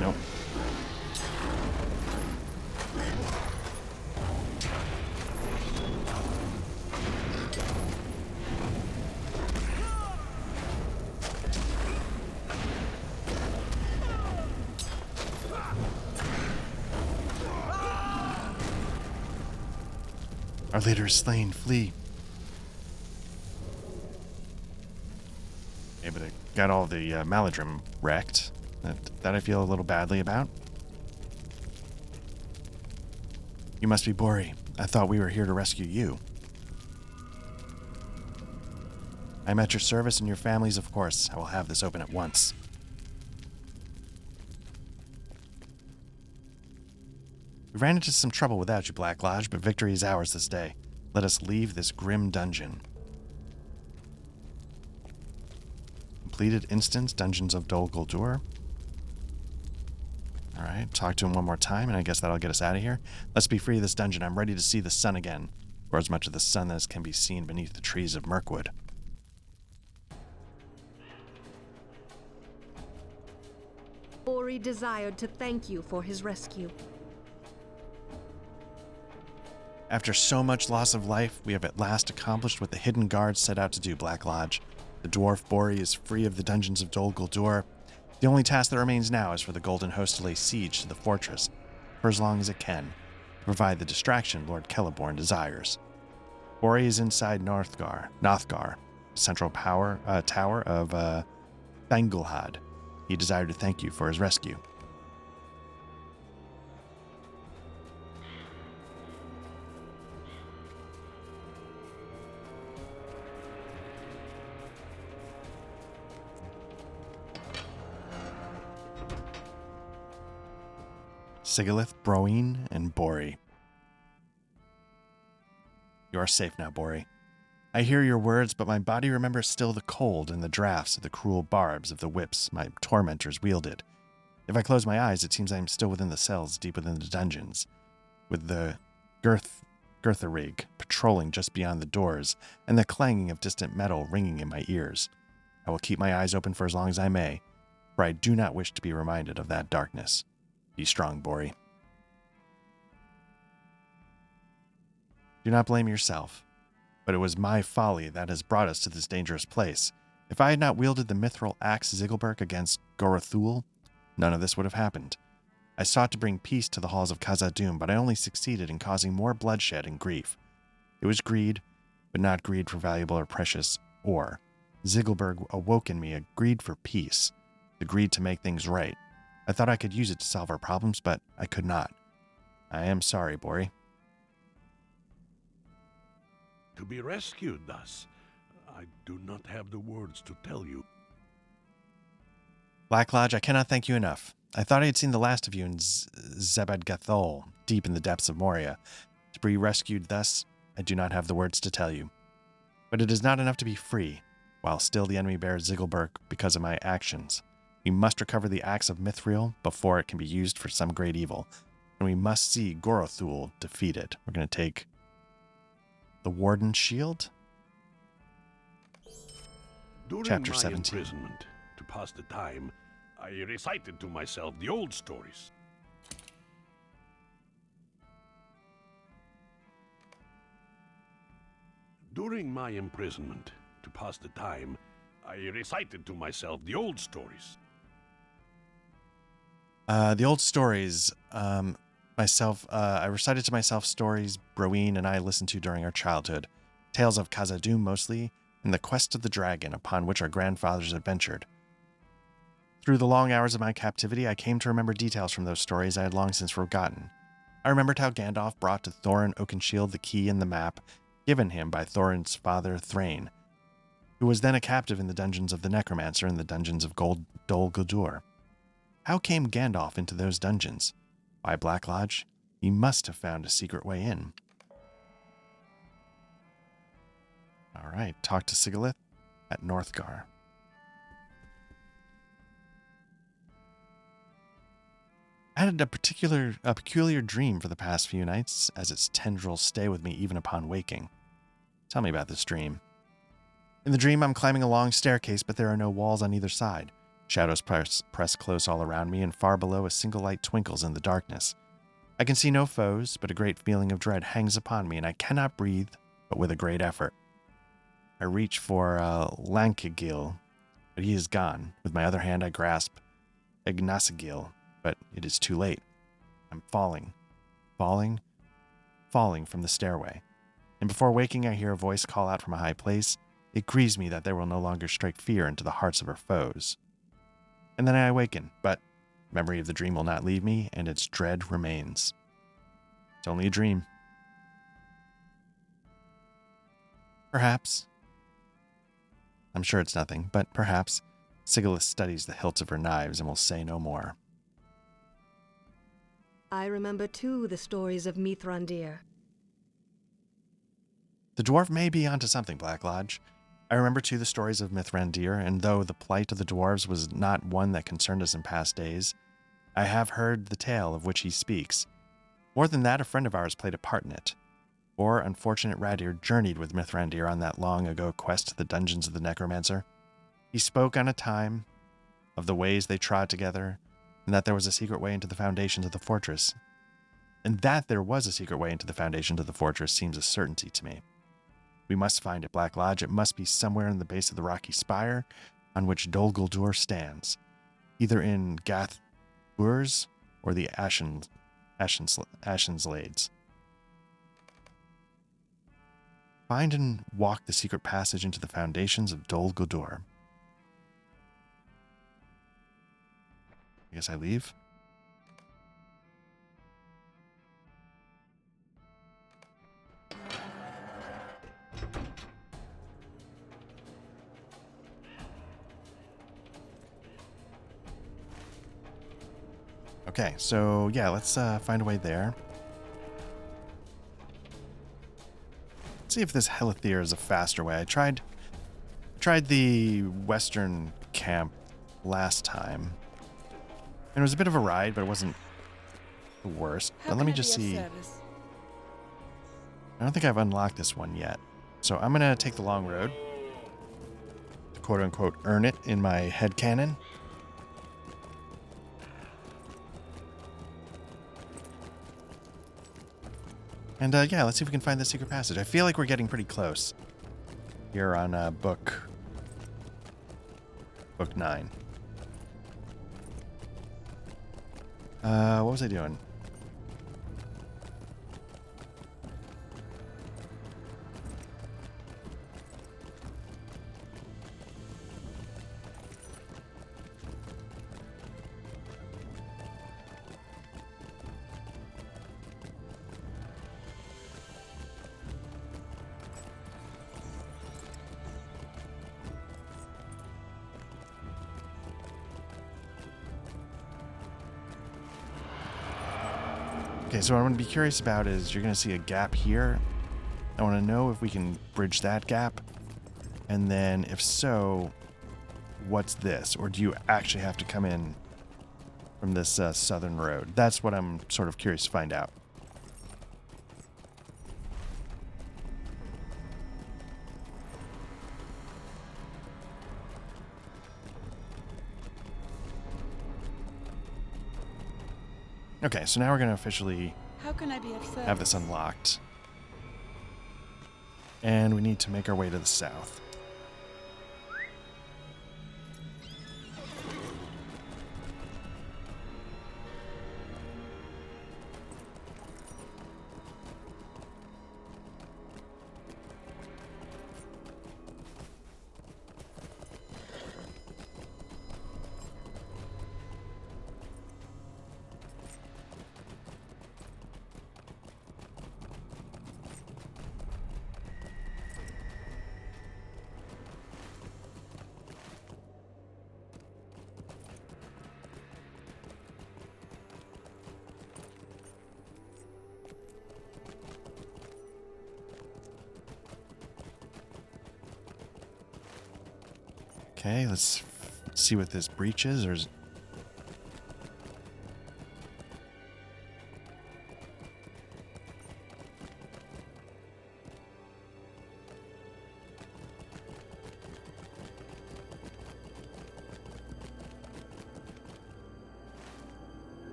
Nope. Our leader is slain. Flee. Okay, but I got all the Maladrim wrecked. That I feel a little badly about. You must be Bori. I thought we were here to rescue you. I'm at your service and your families, of course. I will have this open at once. We ran into some trouble without you, Black Lodge, but victory is ours this day. Let us leave this grim dungeon. Completed instance, Dungeons of Dol Guldur. Alright, talk to him one more time, and I guess that'll get us out of here. Let's be free of this dungeon. I'm ready to see the sun again, or as much of the sun as can be seen beneath the trees of Mirkwood. Bori desired to thank you for his rescue. After so much loss of life, we have at last accomplished what the Hidden Guards set out to do, Black Lodge. The dwarf Bori is free of the dungeons of Dol Guldur. The only task that remains now is for the Golden Host to lay siege to the fortress, for as long as it can, to provide the distraction Lord Celeborn desires. Bori is inside Nothgar, central tower of Thanglehad. He desired to thank you for his rescue. Sigilith, Broin, and Bori. You are safe now, Bori. I hear your words, but my body remembers still the cold and the drafts of the cruel barbs of the whips my tormentors wielded. If I close my eyes, it seems I am still within the cells, deep within the dungeons, with the Girtharig patrolling just beyond the doors, and the clanging of distant metal ringing in my ears. I will keep my eyes open for as long as I may, for I do not wish to be reminded of that darkness. Be strong, Bori. Do not blame yourself, but it was my folly that has brought us to this dangerous place. If I had not wielded the mithril axe Zigilberg against Gorothul, none of this would have happened. I sought to bring peace to the halls of Khazad-dûm, but I only succeeded in causing more bloodshed and grief. It was greed, but not greed for valuable or precious ore. Zigilberg awoke in me a greed for peace, the greed to make things right. I thought I could use it to solve our problems, but I could not. I am sorry, Bori. To be rescued thus, I do not have the words to tell you. Black Lodge, I cannot thank you enough. I thought I had seen the last of you in Zebad-Gathol, deep in the depths of Moria. To be rescued thus, I do not have the words to tell you. But it is not enough to be free, while still the enemy bears Zigilberg because of my actions. We must recover the axe of Mithril before it can be used for some great evil, and we must see Gorothul defeated. We're going to take the Warden's Shield? During Chapter my 17. imprisonment, to pass the time, I recited to myself the old stories. During my imprisonment, to pass the time, I recited to myself the old stories. The old stories, I recited to myself stories Broin and I listened to during our childhood. Tales of Khazad-dûm mostly, and the quest of the dragon upon which our grandfathers adventured. Through the long hours of my captivity, I came to remember details from those stories I had long since forgotten. I remembered how Gandalf brought to Thorin Oakenshield the key and the map given him by Thorin's father Thrain, who was then a captive in the dungeons of the Necromancer and the dungeons of Dol Guldur. How came Gandalf into those dungeons? By Black Lodge, he must have found a secret way in. All right, talk to Sigilith. at Northgar. I had a peculiar dream for the past few nights, as its tendrils stay with me even upon waking. Tell me about this dream. In the dream, I'm climbing a long staircase, but there are no walls on either side. Shadows press close all around me, and far below a single light twinkles in the darkness. I can see no foes, but a great feeling of dread hangs upon me, and I cannot breathe, but with a great effort. I reach for Lankagil, but he is gone. With my other hand, I grasp Ignacigil, but it is too late. I'm falling from the stairway. And before waking, I hear a voice call out from a high place. It grieves me that there will no longer strike fear into the hearts of her foes. And then I awaken, but memory of the dream will not leave me, and its dread remains. It's only a dream. Perhaps. I'm sure it's nothing, but perhaps Sigilith studies the hilts of her knives and will say no more. I remember too the stories of Mithrandir. The dwarf may be onto something, Black Lodge. I remember too the stories of Mithrandir, and though the plight of the dwarves was not one that concerned us in past days, I have heard the tale of which he speaks. More than that, a friend of ours played a part in it. Or unfortunate Radir journeyed with Mithrandir on that long ago quest to the dungeons of the Necromancer. He spoke on a time of the ways they trod together, and that there was a secret way into the foundations of the fortress. And that there was a secret way into the foundations of the fortress seems a certainty to me. We must find it, Black Lodge. It must be somewhere in the base of the rocky spire on which Dol Guldur stands, either in Gath Burs or the Ashenslades. Find and walk the secret passage into the foundations of Dol Guldur. I guess I leave. Okay, so yeah, let's find a way there. Let's see if this Helithir is a faster way. I tried the western camp last time, and it was a bit of a ride, but it wasn't the worst. But let me just see. I don't think I've unlocked this one yet, so I'm gonna take the long road to quote unquote earn it in my headcanon. And yeah, let's see if we can find the secret passage. I feel like we're getting pretty close here on book 9. What was I doing? Okay, so what I'm going to be curious about is you're going to see a gap here. I want to know if we can bridge that gap. And then if so, what's this? Or do you actually have to come in from this southern road? That's what I'm sort of curious to find out. Okay, so now we're going to officially How can I be of service? have this unlocked. And we need to make our way to the south. Okay, let's see what this breach is. Or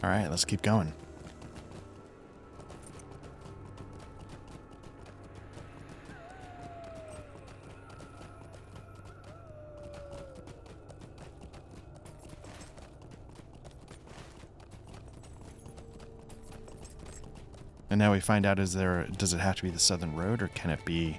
all right, let's keep going. And now we find out, does it have to be the southern road, or can it be...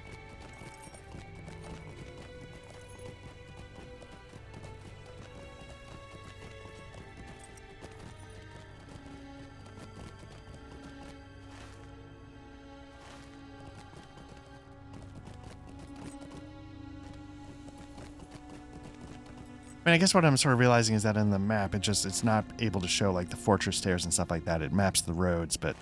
I mean, I guess what I'm sort of realizing is that in the map, it's not able to show like the fortress stairs and stuff like that. It maps the roads, but...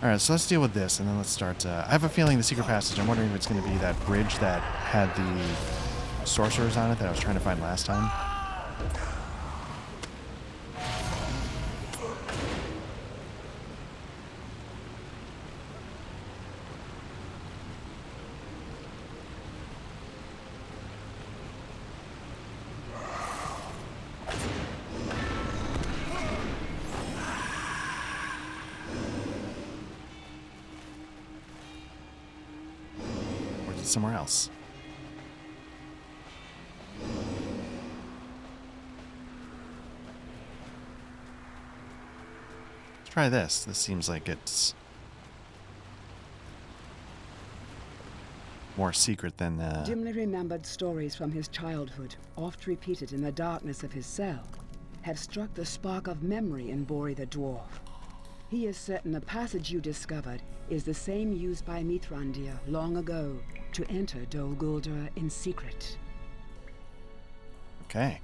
Alright, so let's deal with this, and then let's start... I have a feeling the secret passage, I'm wondering if it's going to be that bridge that had the sorcerers on it that I was trying to find last time. Somewhere else. Let's try this. This seems like it's more secret than Dimly remembered stories from his childhood, oft repeated in the darkness of his cell, have struck the spark of memory in Bori the dwarf. He is certain the passage you discovered is the same used by Mithrandir long ago to enter Dol Guldur in secret. Okay.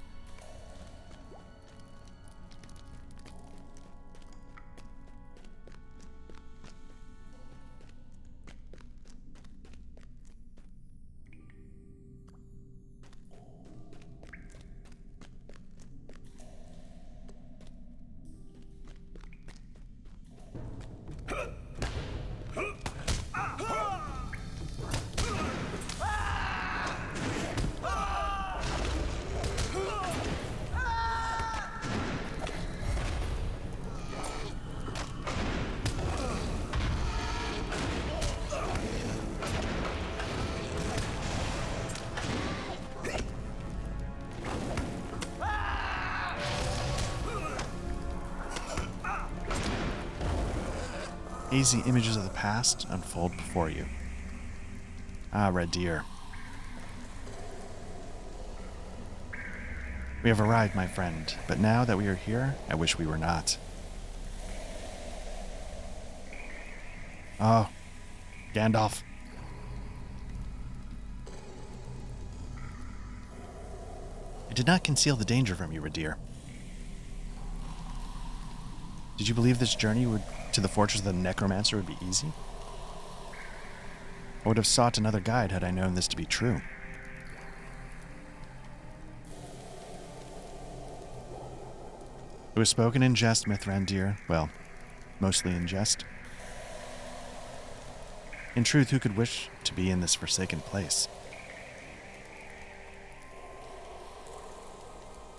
Hazy images of the past unfold before you. Ah, Red Deer. We have arrived, my friend, but now that we are here, I wish we were not. Oh, Gandalf. I did not conceal the danger from you, Radir. Did you believe this journey to the Fortress of the Necromancer would be easy? I would have sought another guide had I known this to be true. It was spoken in jest, Mithrandir. Well, mostly in jest. In truth, who could wish to be in this forsaken place?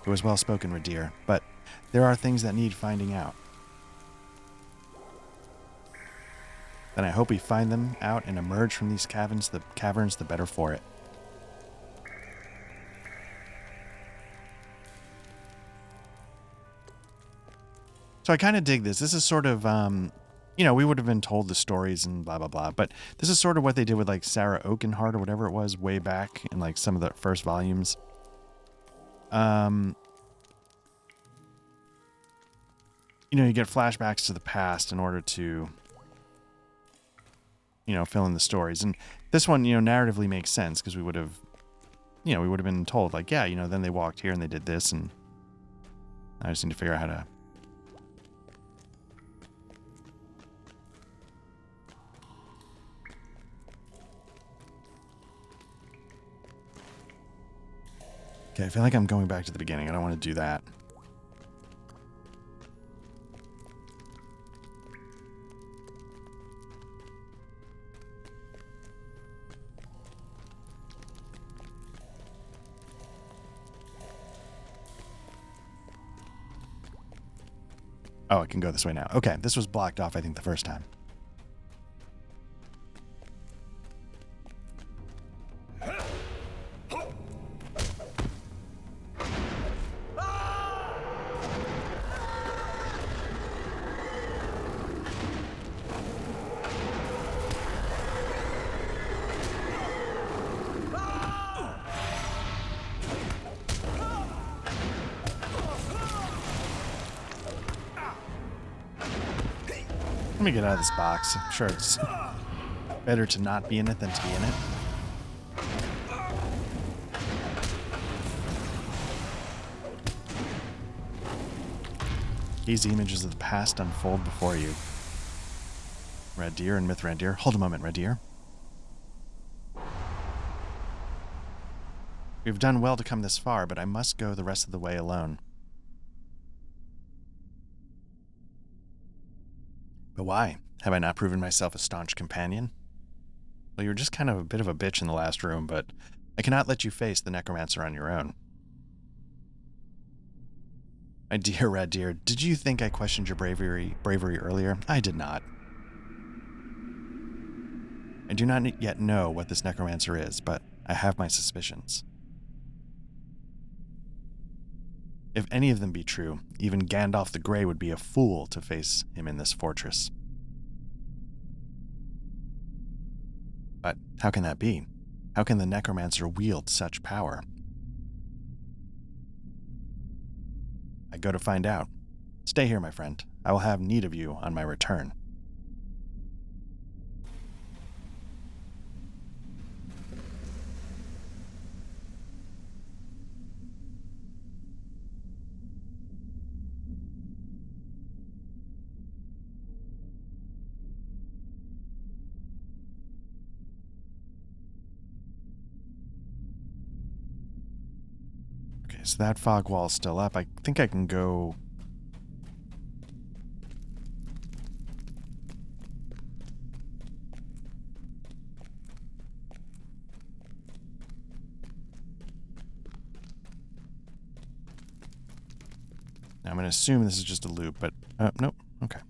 It was well spoken, Radir, but there are things that need finding out. Then I hope we find them out and emerge from these caverns, the better for it. So I kind of dig this. This is sort of, we would have been told the stories and blah, blah, blah. But this is sort of what they did with, like, Sarah Oakenheart or whatever it was way back in, like, some of the first volumes. You get flashbacks to the past in order to... fill in the stories. And this one, narratively makes sense because we would have been told, like, yeah, then they walked here and they did this, and I just need to figure out how to... Okay, I feel like I'm going back to the beginning. I don't want to do that. Oh, I can go this way now. Okay, this was blocked off, I think, the first time. Let me get out of this box. I'm sure it's better to not be in it than to be in it. These images of the past unfold before you. Radir and Mithrandir. Hold a moment, Radir. We've done well to come this far, but I must go the rest of the way alone. But why? Have I not proven myself a staunch companion? Well, you were just kind of a bit of a bitch in the last room, but I cannot let you face the necromancer on your own. My dear Radir, did you think I questioned your bravery earlier? I did not. I do not yet know what this necromancer is, but I have my suspicions. If any of them be true, even Gandalf the Grey would be a fool to face him in this fortress. But how can that be? How can the necromancer wield such power? I go to find out. Stay here, my friend. I will have need of you on my return. So that fog wall's still up. I think I can go... Now I'm going to assume this is just a loop, but... nope. Okay.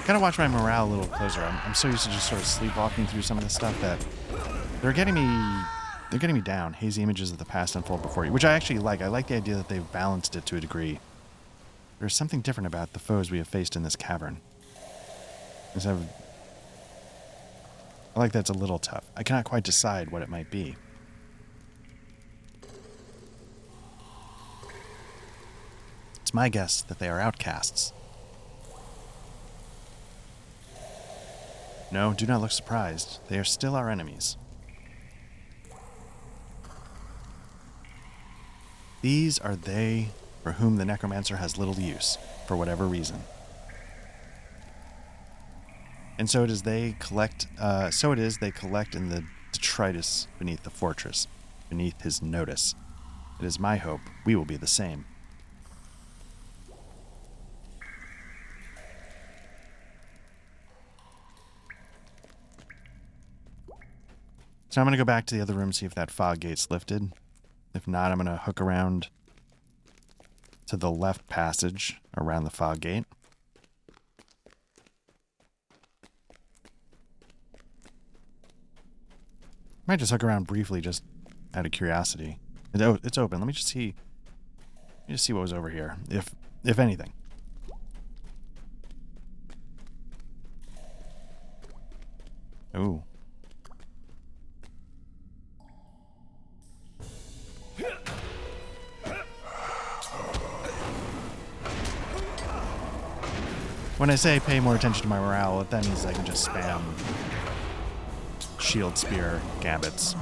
Gotta watch my morale a little closer. I'm so used to just sort of sleepwalking through some of this stuff that they're getting me down. Hazy images of the past unfold before you, which I actually like. I like the idea that they've balanced it to a degree. There's something different about the foes we have faced in this cavern. I like that's a little tough. I cannot quite decide what it might be. It's my guess that they are outcasts. No, do not look surprised. They are still our enemies. These are they for whom the necromancer has little use, for whatever reason. And so it is they collect in the detritus beneath the fortress, beneath his notice. It is my hope we will be the same. So I'm going to go back to the other room, see if that fog gate's lifted. If not, I'm going to hook around to the left passage around the fog gate. Might just hook around briefly, just out of curiosity. Oh, it's open. Let me just see. Let me just see what was over here, if anything. Ooh. When I say pay more attention to my morale, that means I can just spam shield, spear, gambits.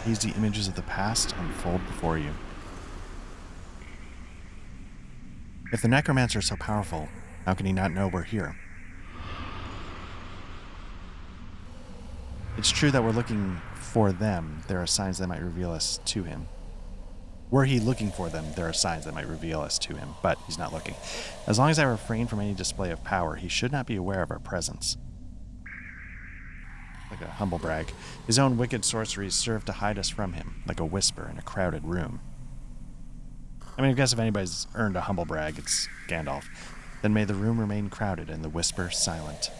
Hazy images of the past unfold before you. If the necromancer is so powerful, how can he not know we're here? It's true that we're looking for them. There are signs that might reveal us to him. Were he looking for them, there are signs that might reveal us to him, but he's not looking. As long as I refrain from any display of power, he should not be aware of our presence. Like a humble brag. His own wicked sorceries serve to hide us from him, like a whisper in a crowded room. I mean, I guess if anybody's earned a humble brag, it's Gandalf. Then may the room remain crowded and the whisper silent.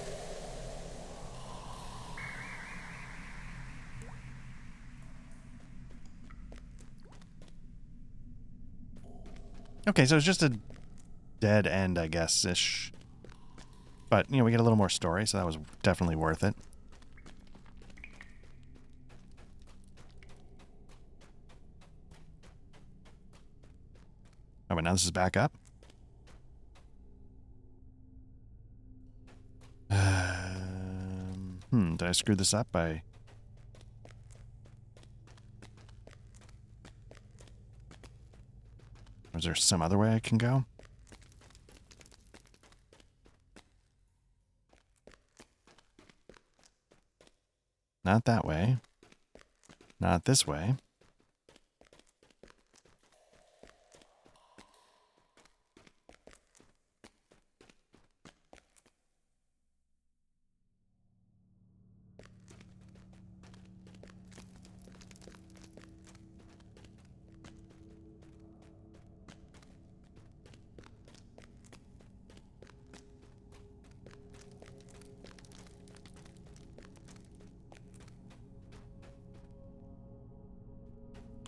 Okay, so it's just a dead end, I guess-ish. But, you know, we get a little more story, so that was definitely worth it. Oh, but now this is back up? Did I screw this up by... Is there some other way I can go? Not that way. Not this way.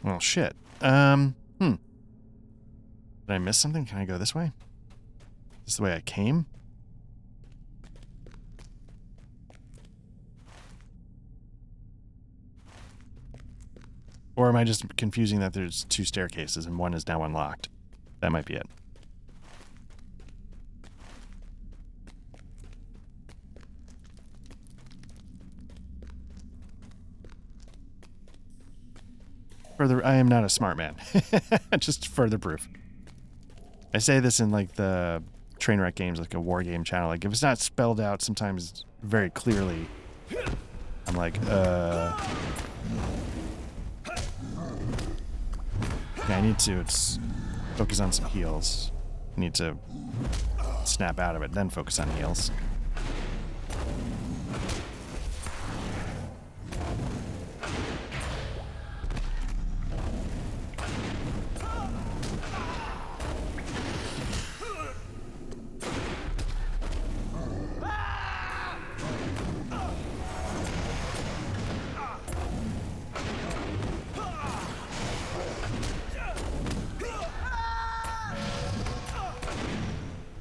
Well, shit. Did I miss something? Can I go this way? Is this the way I came? Or am I just confusing that there's two staircases and one is now unlocked? That might be it. Further, I am not a smart man. Just further proof. I say this in like the Trainwreck games, like a war game channel. Like if it's not spelled out sometimes very clearly, I'm like, Yeah, I need to focus on some heals. I need to snap out of it, then focus on heals.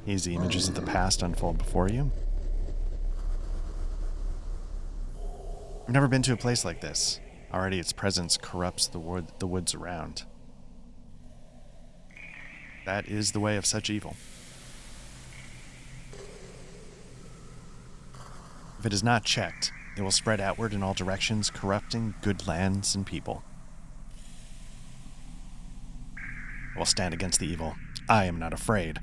Hazy images of the past unfold before you. I've never been to a place like this. Already its presence corrupts the woods around. That is the way of such evil. If it is not checked, it will spread outward in all directions, corrupting good lands and people. I will stand against the evil. I am not afraid.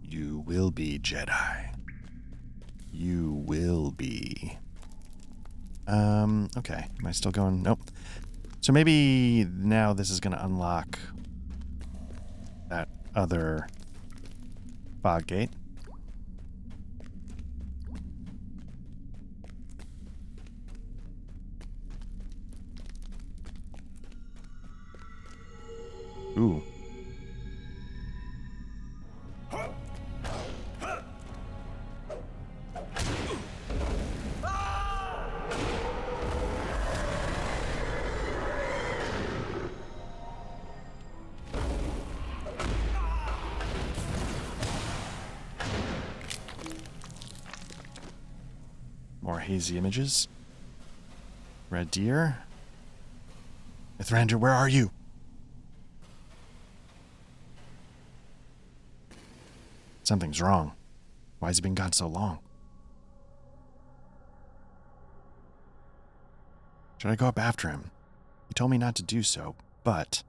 You will be, Jedi. You will be. Okay. Am I still going? Nope. So maybe now this is going to unlock that other fog gate. Ooh. More hazy images. Red deer. Mithrandir, where are you? Something's wrong. Why has he been gone so long? Should I go up after him? He told me not to do so, but...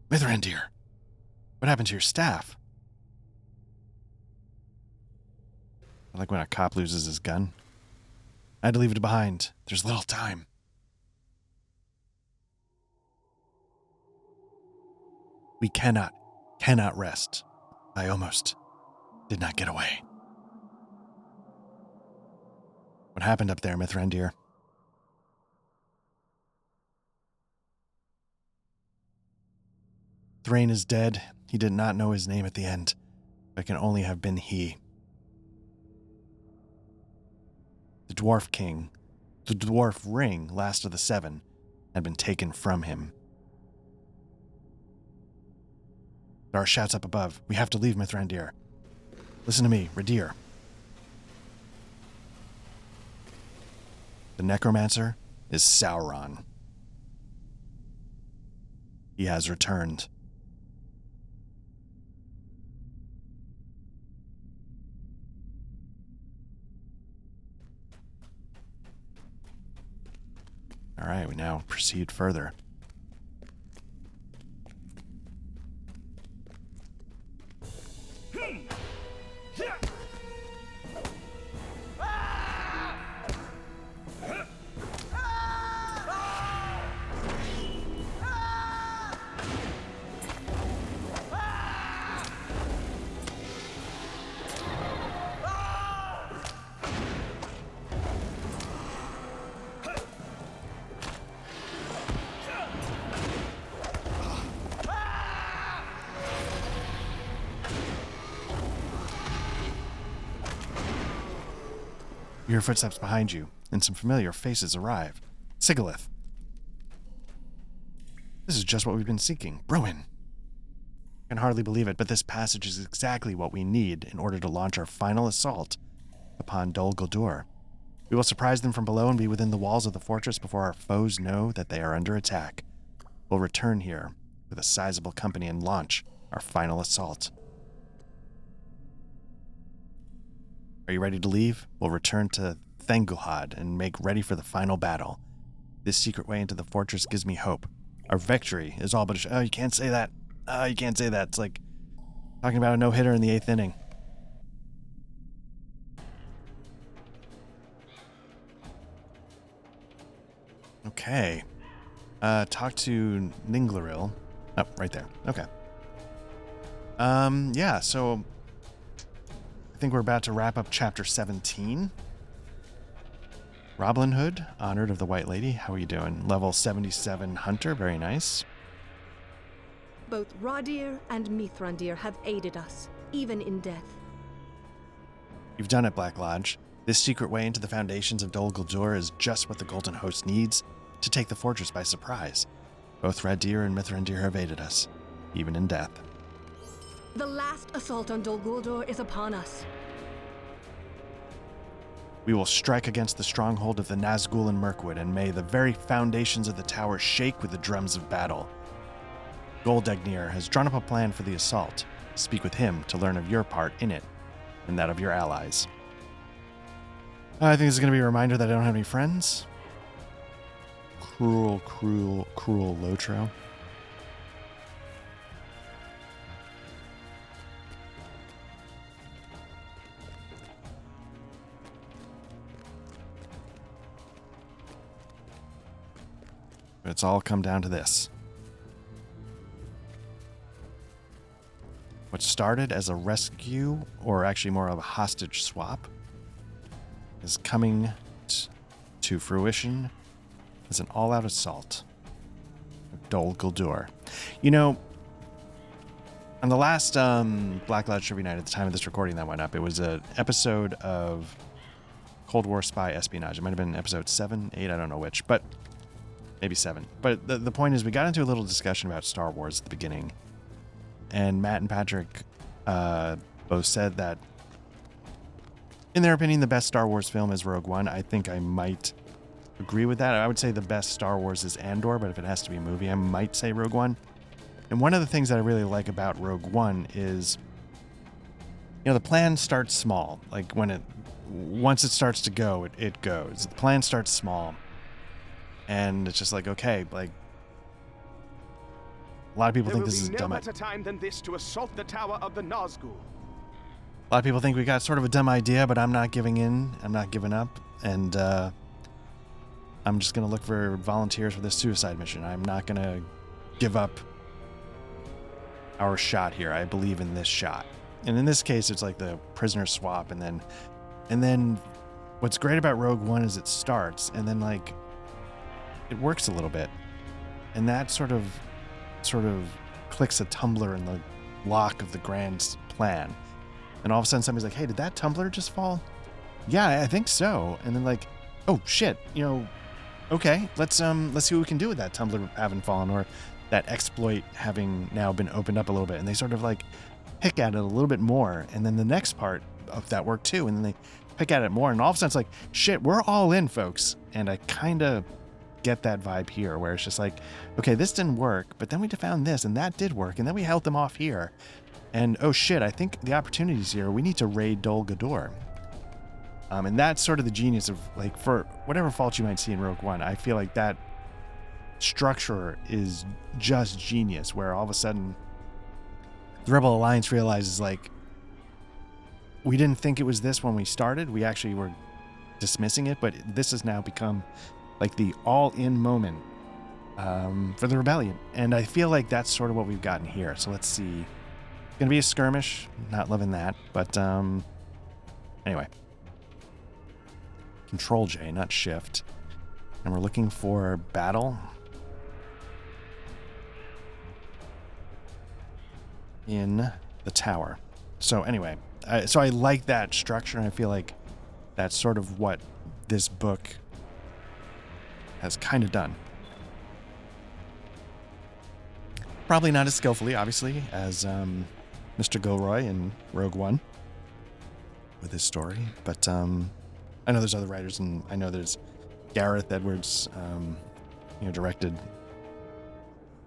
Mithrandir, what happened to your staff? I like when a cop loses his gun. I had to leave it behind. There's little time. We cannot rest. I almost did not get away. What happened up there, Mithrandir? Thrain is dead. He did not know his name at the end. It can only have been he. The Dwarf King, the Dwarf Ring, last of the seven, had been taken from him. There are shouts up above. We have to leave Mithrandir. Listen to me, Radir. The Necromancer is Sauron. He has returned. All right, we now proceed further. You hear footsteps behind you, and some familiar faces arrive. Sigilith. This is just what we've been seeking. Rowan. I can hardly believe it, but this passage is exactly what we need in order to launch our final assault upon Dol Guldur. We will surprise them from below and be within the walls of the fortress before our foes know that they are under attack. We'll return here with a sizable company and launch our final assault. Are you ready to leave? We'll return to Thenguhad and make ready for the final battle. This secret way into the fortress gives me hope. Our victory is all but oh, you can't say that. Oh, you can't say that. It's like talking about a no-hitter in the 8th inning. Okay. Talk to Ninglaril. Oh, right there. Okay. Yeah, so I think we're about to wrap up chapter 17. Roblin Hood, Honored of the White Lady. How are you doing? Level 77 Hunter. Very nice. Both Radir and Mithrandir have aided us, even in death. You've done it, Black Lodge. This secret way into the foundations of Dol Guldur is just what the Golden Host needs to take the fortress by surprise. Both Radir and Mithrandir have aided us. even in death. The last assault on Dol Guldur is upon us. We will strike against the stronghold of the Nazgul in Mirkwood, and may the very foundations of the tower shake with the drums of battle. Goldagnir has drawn up a plan for the assault. Speak with him to learn of your part in it, and that of your allies. I think this is going to be a reminder that I don't have any friends. Cruel, cruel, cruel Lotro. It's all come down to this. What started as a rescue, or actually more of a hostage swap, is coming to fruition as an all-out assault of Dol Guldur. You know, on the last Black Lodge Trivia Night, at the time of this recording that went up, it was an episode of Cold War Spy Espionage. It might have been episode 7, 8, I don't know which, but maybe 7. But the point is, we got into a little discussion about Star Wars at the beginning, and Matt and Patrick both said that, in their opinion, the best Star Wars film is Rogue One. I think I might agree with that. I would say the best Star Wars is Andor, but if it has to be a movie, I might say Rogue One. And one of the things that I really like about Rogue One is, you know, the plan starts small. Like once it starts to go, it goes. The plan starts small, and it's just like, okay, like, a lot of people think this is dumb. There will be no better time than this to assault the tower of the Nazgul. A lot of people think we got sort of a dumb idea, but I'm not giving in. I'm not giving up. And I'm just going to look for volunteers for this suicide mission. I'm not going to give up our shot here. I believe in this shot. And in this case, it's like the prisoner swap. And then what's great about Rogue One is it starts, and then, like, it works a little bit. And that sort of clicks a tumbler in the lock of the grand plan. And all of a sudden somebody's like, hey, did that tumbler just fall? Yeah, I think so. And then, like, oh shit, you know, okay, let's see what we can do with that tumbler having fallen, or that exploit having now been opened up a little bit. And they sort of like pick at it a little bit more. And then the next part of that work too. And then they pick at it more. And all of a sudden it's like, shit, we're all in, folks. And I kind of get that vibe here, where it's just like, okay, this didn't work, but then we found this and that did work. And then we held them off here. And oh shit, I think the opportunity's here. We need to raid Dol Guldur. And that's sort of the genius of, like, for whatever faults you might see in Rogue One, I feel like that structure is just genius, where all of a sudden the Rebel Alliance realizes, like, we didn't think it was this when we started. We actually were dismissing it, but this has now become like the all-in moment for the rebellion. And I feel like that's sort of what we've gotten here. So let's see. It's going to be a skirmish. Not loving that. But anyway. Control J, not Shift. And we're looking for battle. In the tower. So anyway, so I like that structure, and I feel like that's sort of what this book has kind of done. Probably not as skillfully, obviously, as Mr. Gilroy in Rogue One with his story, but I know there's other writers, and I know there's Gareth Edwards, directed.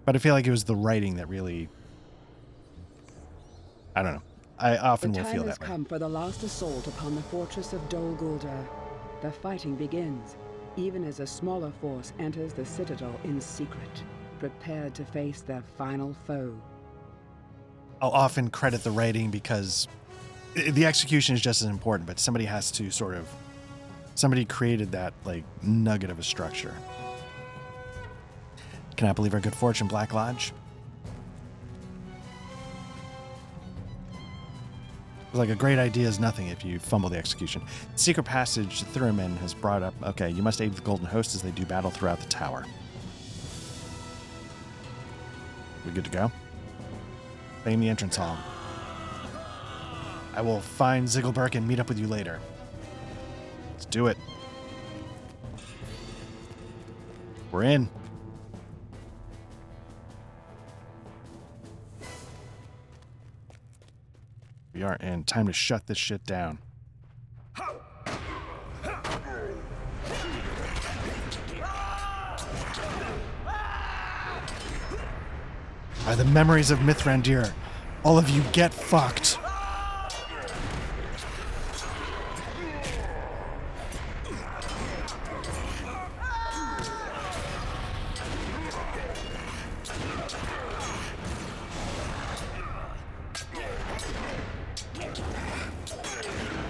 But I feel like it was the writing that really, I don't know. I often will feel that way. The time has come for the last assault upon the fortress of Dol Guldur. The fighting begins, even as a smaller force enters the citadel in secret, prepared to face their final foe. I'll often credit the writing because the execution is just as important, but somebody has to somebody created that, like, nugget of a structure. Cannot believe our good fortune, Black Lodge. Like, a great idea is nothing if you fumble the execution. Secret passage Thuriman has brought up, okay, you must aid the Golden Host as they do battle throughout the tower. We good to go? Claim the entrance hall. I will find Zigglebirk and meet up with you later. Let's do it. We're in. We are in. Time to shut this shit down. By the memories of Mithrandir, all of you get fucked.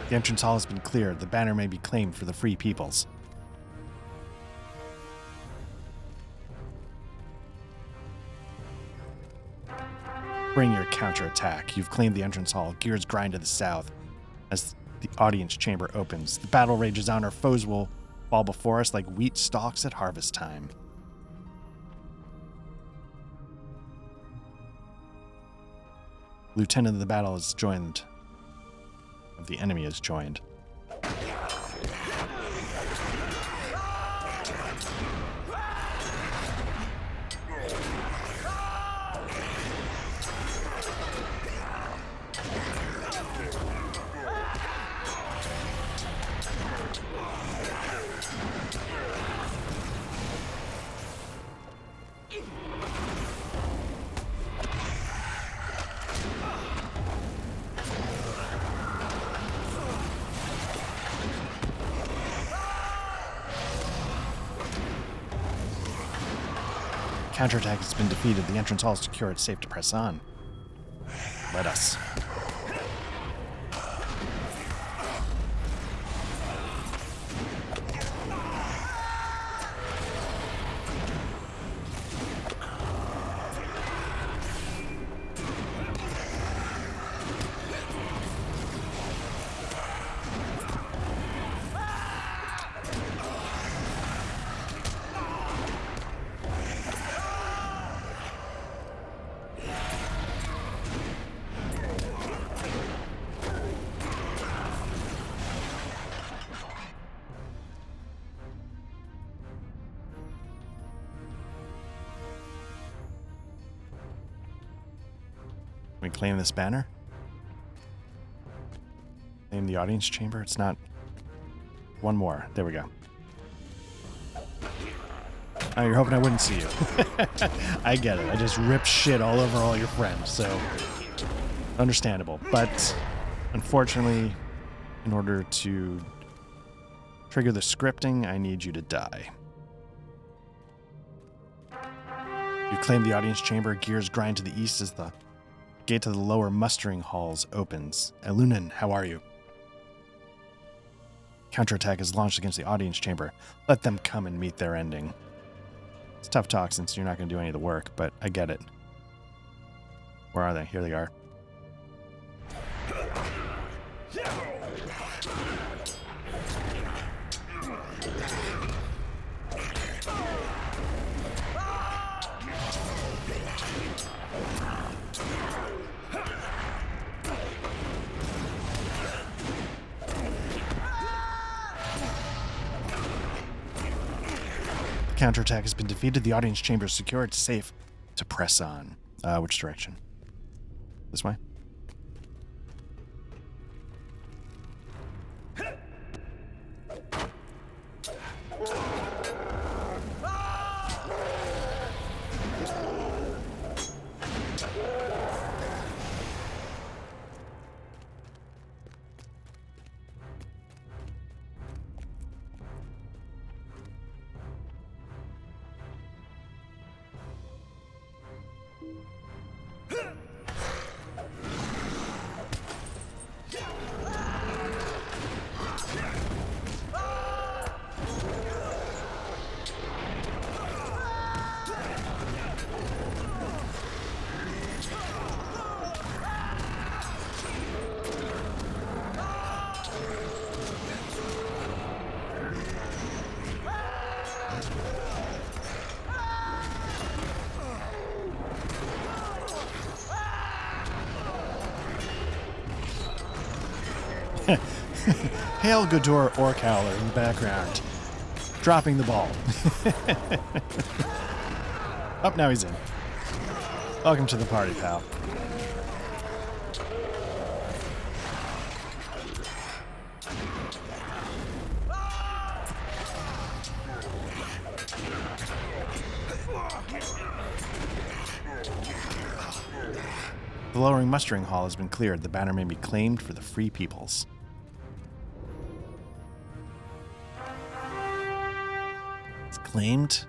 The entrance hall has been cleared. The banner may be claimed for the free peoples. Bring your counterattack. You've claimed the entrance hall. Gears grind to the south as the audience chamber opens. The battle rages on. Our foes will fall before us like wheat stalks at harvest time. Lieutenant of the battle is joined. Of the enemy is joined. Counterattack has been defeated. The entrance hall is secure. It's safe to press on. Let us. Can we claim this banner? Claim the audience chamber? It's not... One more. There we go. Oh, you're hoping I wouldn't see you. I get it. I just ripped shit all over all your friends, so... Understandable. But, unfortunately, in order to trigger the scripting, I need you to die. You claim the audience chamber. Gears grind to the east as the gate to the lower mustering halls opens. Elunan, how are you? Counterattack is launched against the audience chamber. Let them come and meet their ending. It's tough talk since you're not going to do any of the work, but I get it. Where are they? Here they are. Counterattack has been defeated. The audience chamber is secure. It's safe to press on. Which direction? This way? Hail Godor Orc Howler in the background. Dropping the ball. Oh, now he's in. Welcome to the party, pal. lowering mustering hall has been cleared. The banner may be claimed for the free peoples. It's claimed.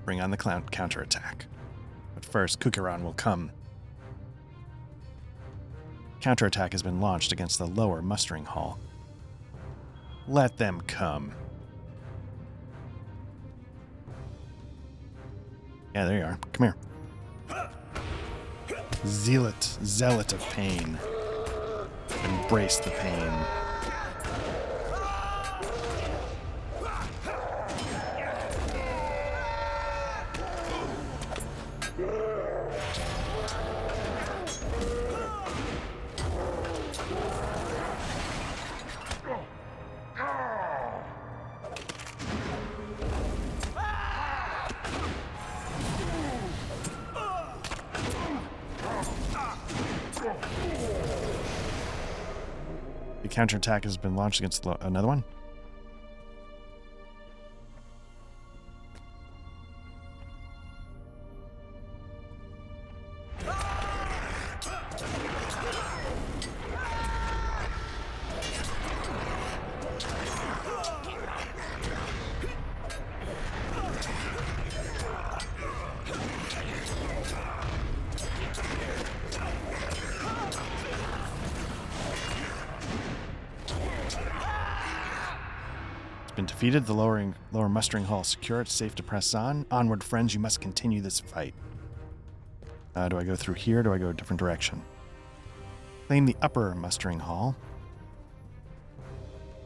Bring on the counterattack. But first, Kukiran will come. Counterattack has been launched against the lower mustering hall. Let them come. Yeah, there you are. Come here. Zealot of pain. Embrace the pain. The counterattack has been launched against another one. Been defeated. The lower mustering hall secure. It's safe to press on. Onward, friends. You must continue this fight. Do I go through here? Do I go a different direction? Claim the upper mustering hall.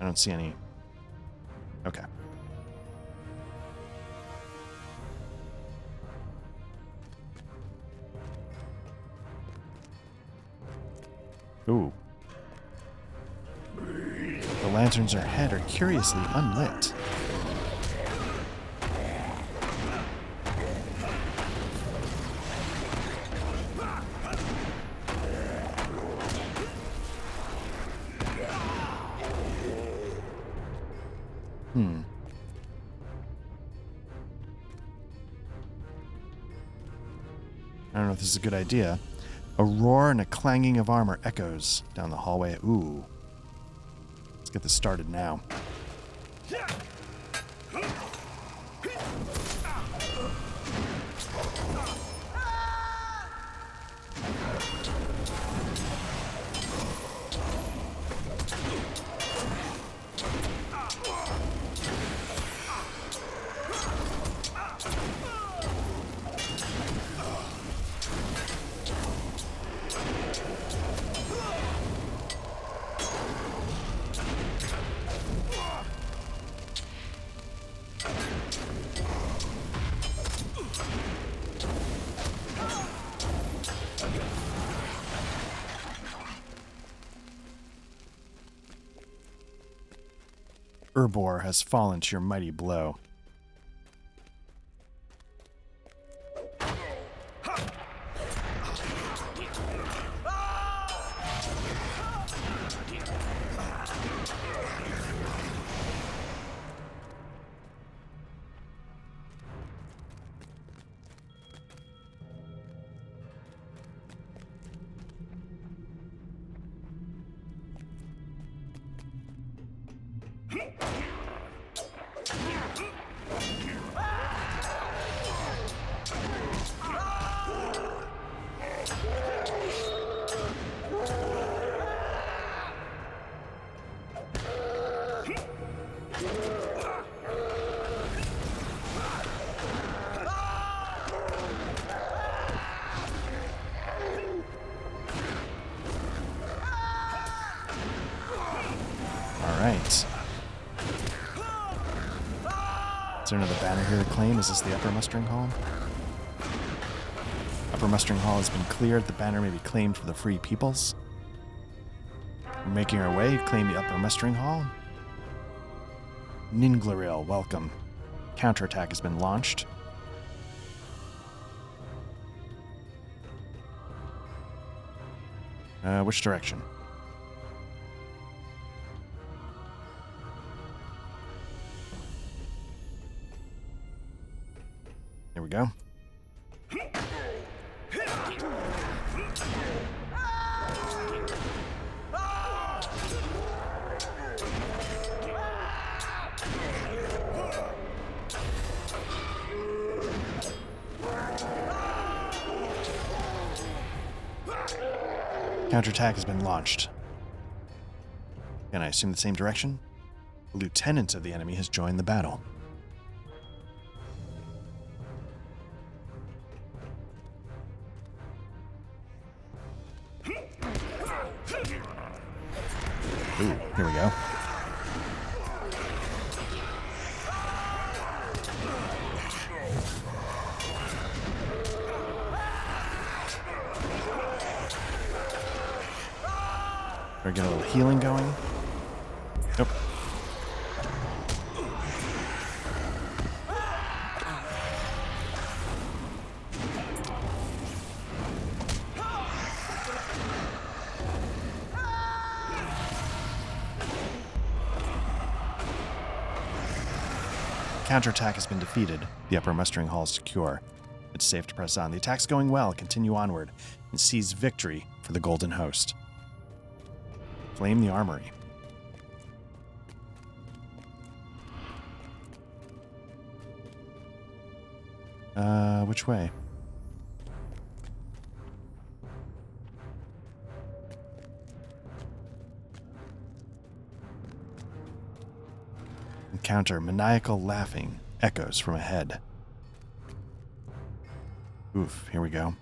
I don't see any. Okay. Ooh. The lanterns ahead are curiously unlit. I don't know if this is a good idea. A roar and a clanging of armor echoes down the hallway. Ooh. Let's get this started now. Urbor has fallen to your mighty blow. Right. Is there another banner here to claim? Is this the upper mustering hall? Upper mustering hall has been cleared. The banner may be claimed for the free peoples. We're making our way. Claim the upper mustering hall. Ninglaril, welcome. Counterattack has been launched. Which direction? There we go. Counterattack has been launched. Can I assume the same direction? A lieutenant of the enemy has joined the battle. Ooh, here we go. Better get a little healing going. Nope. Counterattack has been defeated. The upper mustering hall is secure. It's safe to press on. The attack's going well. Continue onward and seize victory for the Golden Host. Flame the armory. Which way? Encounter maniacal laughing echoes from ahead. Oof, here we go.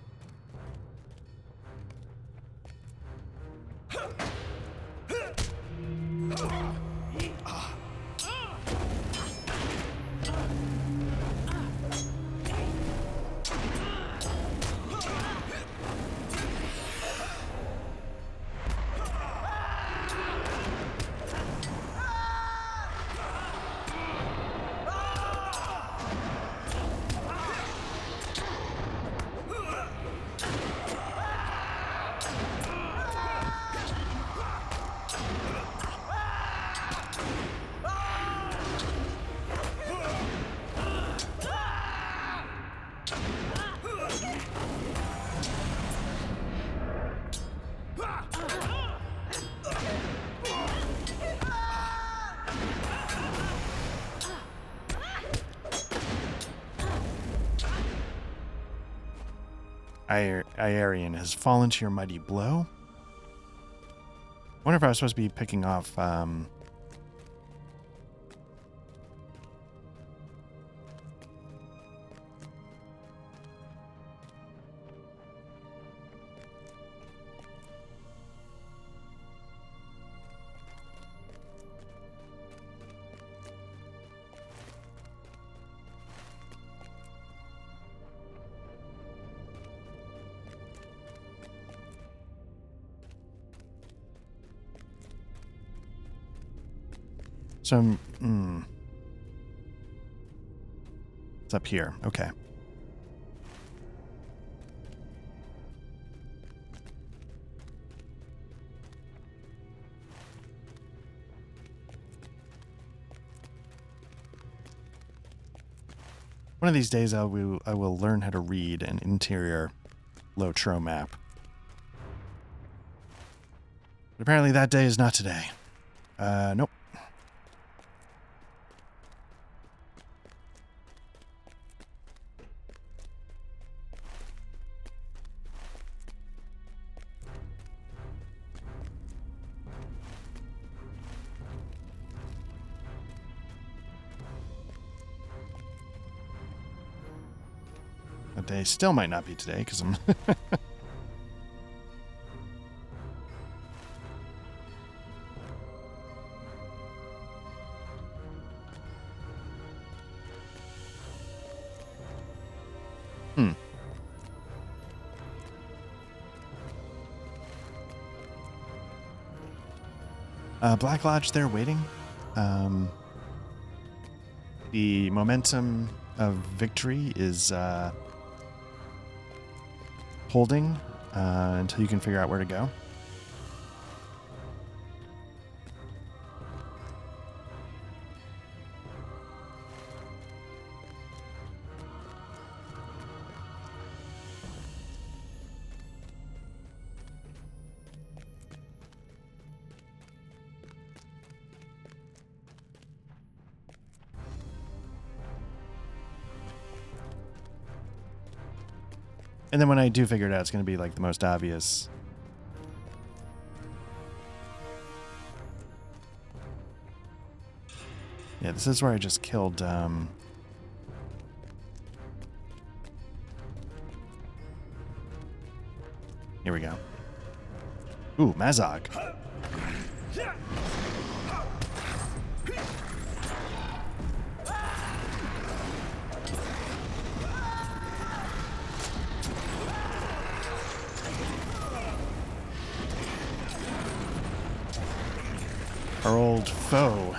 Iarian has fallen to your mighty blow. Wonder if I was supposed to be picking off It's up here. Okay. One of these days I will learn how to read an interior Lotro map. But apparently that day is not today. Nope. That day still might not be today because I'm Black Lodge there waiting. The momentum of victory is holding until you can figure out where to go. And then when I do figure it out, it's going to be like the most obvious Yeah, this is where I just killed, Here we go. Ooh, Mazog. Our old foe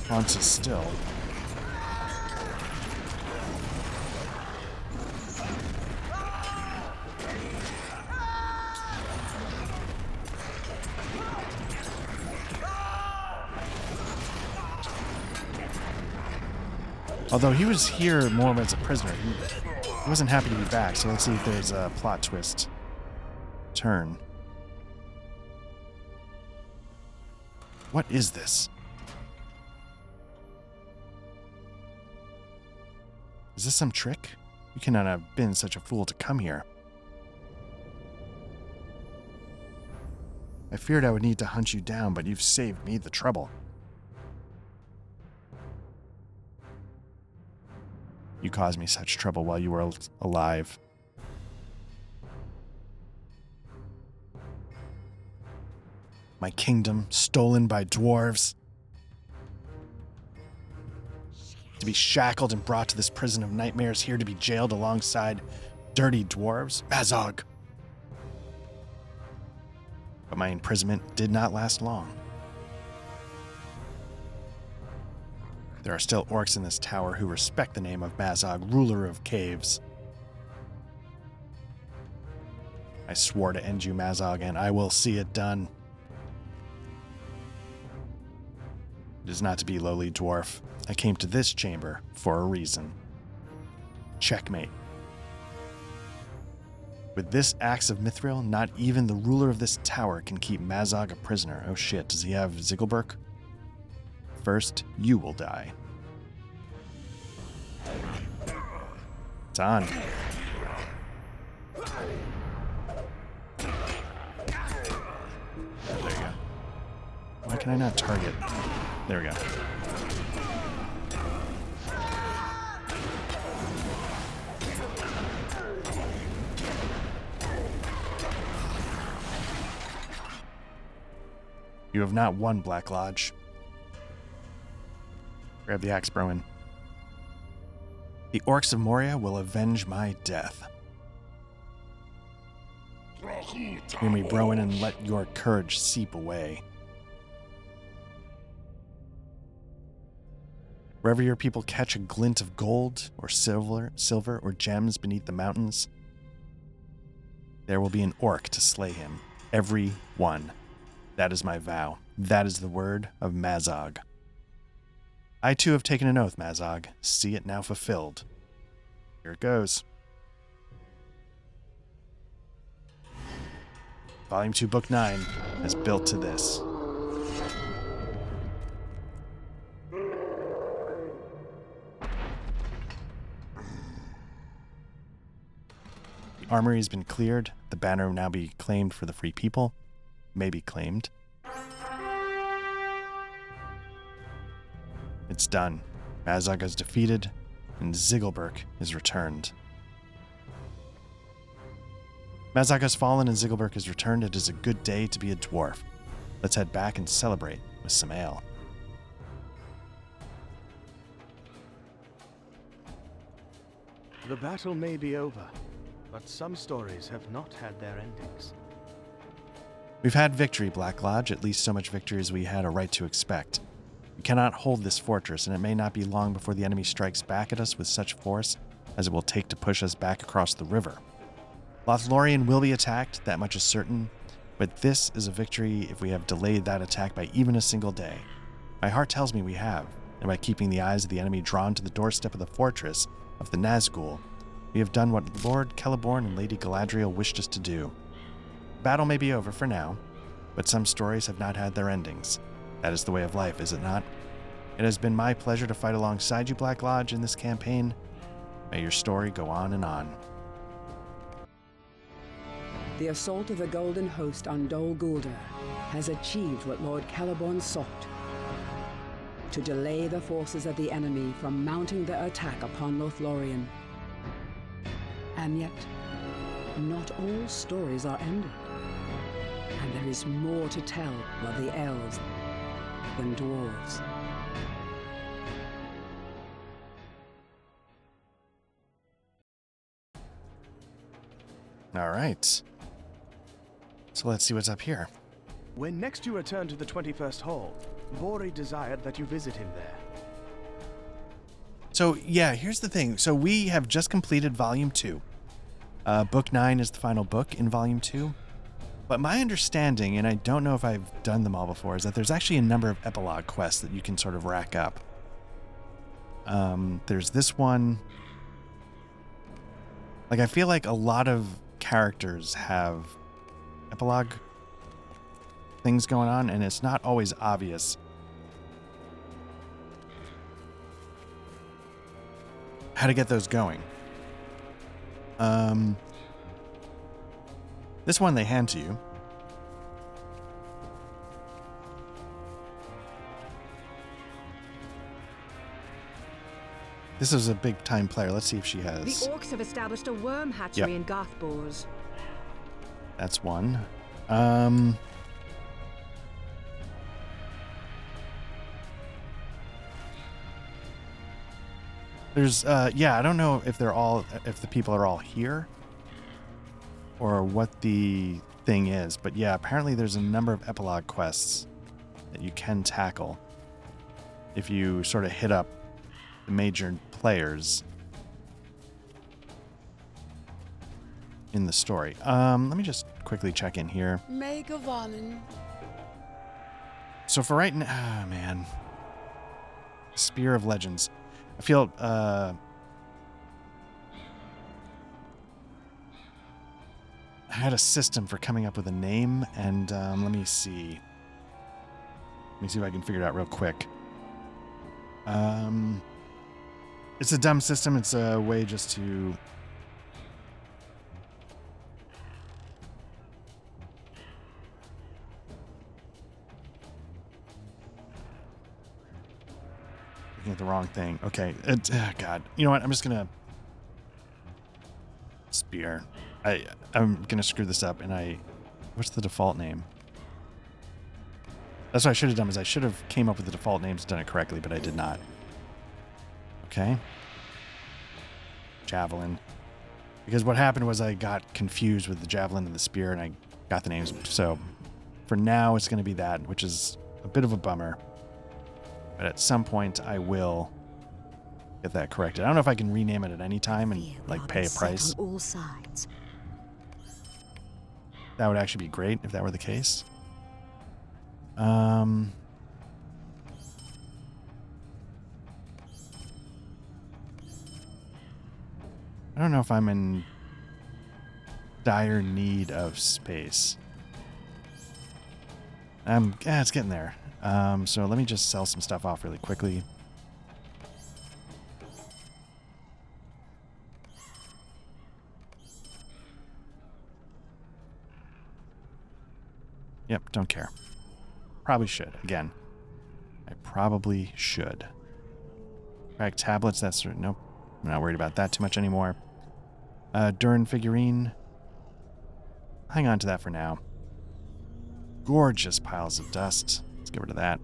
haunts us still. Although he was here more as a prisoner, he wasn't happy to be back, so let's see if there's a plot twist turn. What is this? Is this some trick? You cannot have been such a fool to come here. I feared I would need to hunt you down, but you've saved me the trouble. You caused me such trouble while you were alive. My kingdom stolen by dwarves. To be shackled and brought to this prison of nightmares, here to be jailed alongside dirty dwarves. Mazog. But my imprisonment did not last long. There are still orcs in this tower who respect the name of Mazog, ruler of caves. I swore to end you, Mazog, and I will see it done. It is not to be, lowly dwarf. I came to this chamber for a reason. Checkmate. With this axe of Mithril, not even the ruler of this tower can keep Mazog a prisoner. Oh shit, does he have Zigglebirk? First, you will die. It's on. There you go. Why can I not target? There we go. You have not won, Black Lodge. Grab the axe, Browen. The orcs of Moria will avenge my death. Hear me, Browen, and let your courage seep away. Wherever your people catch a glint of gold or silver or gems beneath the mountains, there will be an orc to slay him. Every one. That is my vow. That is the word of Mazog. I too have taken an oath, Mazog. See it now fulfilled. Here it goes. Volume 2, Book 9 is built to this. The armory has been cleared. The banner will now be claimed for the free people. May be claimed. It's done. Mazog is defeated, and Zigglebirk is returned. Mazog has fallen and Zigglebirk is returned. It is a good day to be a dwarf. Let's head back and celebrate with some ale. The battle may be over, but some stories have not had their endings. We've had victory, Black Lodge, at least so much victory as we had a right to expect. We cannot hold this fortress, and it may not be long before the enemy strikes back at us with such force as it will take to push us back across the river. Lothlorien will be attacked, that much is certain, but this is a victory if we have delayed that attack by even a single day. My heart tells me we have, and by keeping the eyes of the enemy drawn to the doorstep of the fortress of the Nazgul, we have done what Lord Celeborn and Lady Galadriel wished us to do. The battle may be over for now, but some stories have not had their endings. That is the way of life, is it not? It has been my pleasure to fight alongside you, Black Lodge, in this campaign. May your story go on and on. The assault of the Golden Host on Dol Guldur has achieved what Lord Celeborn sought. to delay the forces of the enemy from mounting their attack upon Lothlorien. And yet, not all stories are ended. And there is more to tell of the elves than dwarves. All right. So let's see what's up here. When next you return to the 21st Hall, Vori desired that you visit him there. So, yeah, here's the thing. So we have just completed Volume 2. Book 9 is the final book in Volume 2. But my understanding, and I don't know if I've done them all before, is that there's actually a number of epilogue quests that you can sort of rack up. There's this one. Like, I feel like a lot of characters have epilogue things going on, and it's not always obvious how to get those going. This one they hand to you. This is a big time player. Let's see if she has. The orcs have established a worm hatchery in Garthbors. That's one. There's I don't know if the people are all here or what the thing is, but yeah, apparently there's a number of epilogue quests that you can tackle if you sort of hit up the major players in the story. Let me just quickly check in here. So for right now, man, Spear of Legends. I feel I had a system for coming up with a name, and let me see. Let me see if I can figure it out real quick. It's a dumb system. It's a way just to looking at the wrong thing. Okay. God. You know what? I'm just gonna Spear. I'm gonna screw this up, and what's the default name? That's what I should have done. Is I should have came up with the default names and done it correctly, but I did not. Okay. Javelin. Because what happened was I got confused with the javelin and the spear, and I got the names. So for now, it's going to be that, which is a bit of a bummer. But at some point, I will get that corrected. I don't know if I can rename it at any time and like pay a price. On all sides. That would actually be great if that were the case. I don't know if I'm in dire need of space. It's getting there. So let me just sell some stuff off really quickly. Yep, don't care. Probably should. Again, I probably should. Crack tablets, that's... Nope. I'm not worried about that too much anymore. Durin figurine. Hang on to that for now. Gorgeous piles of dust. Let's get rid of that.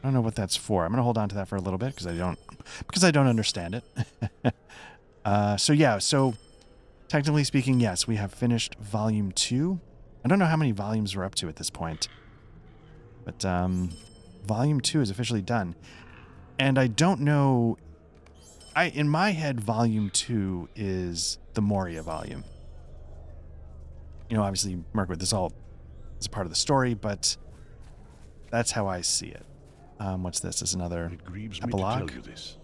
I don't know what that's for. I'm going to hold on to that for a little bit because I don't understand it. So technically speaking, yes, we have finished Volume 2. I don't know how many volumes we're up to at this point. But Volume 2 is officially done. And I don't know... in my head, Volume 2 is the Moria volume. You know, obviously, Mirkwood, this all is a part of the story, but that's how I see it. What's this? Is another It grieves epilogue? me to tell you this,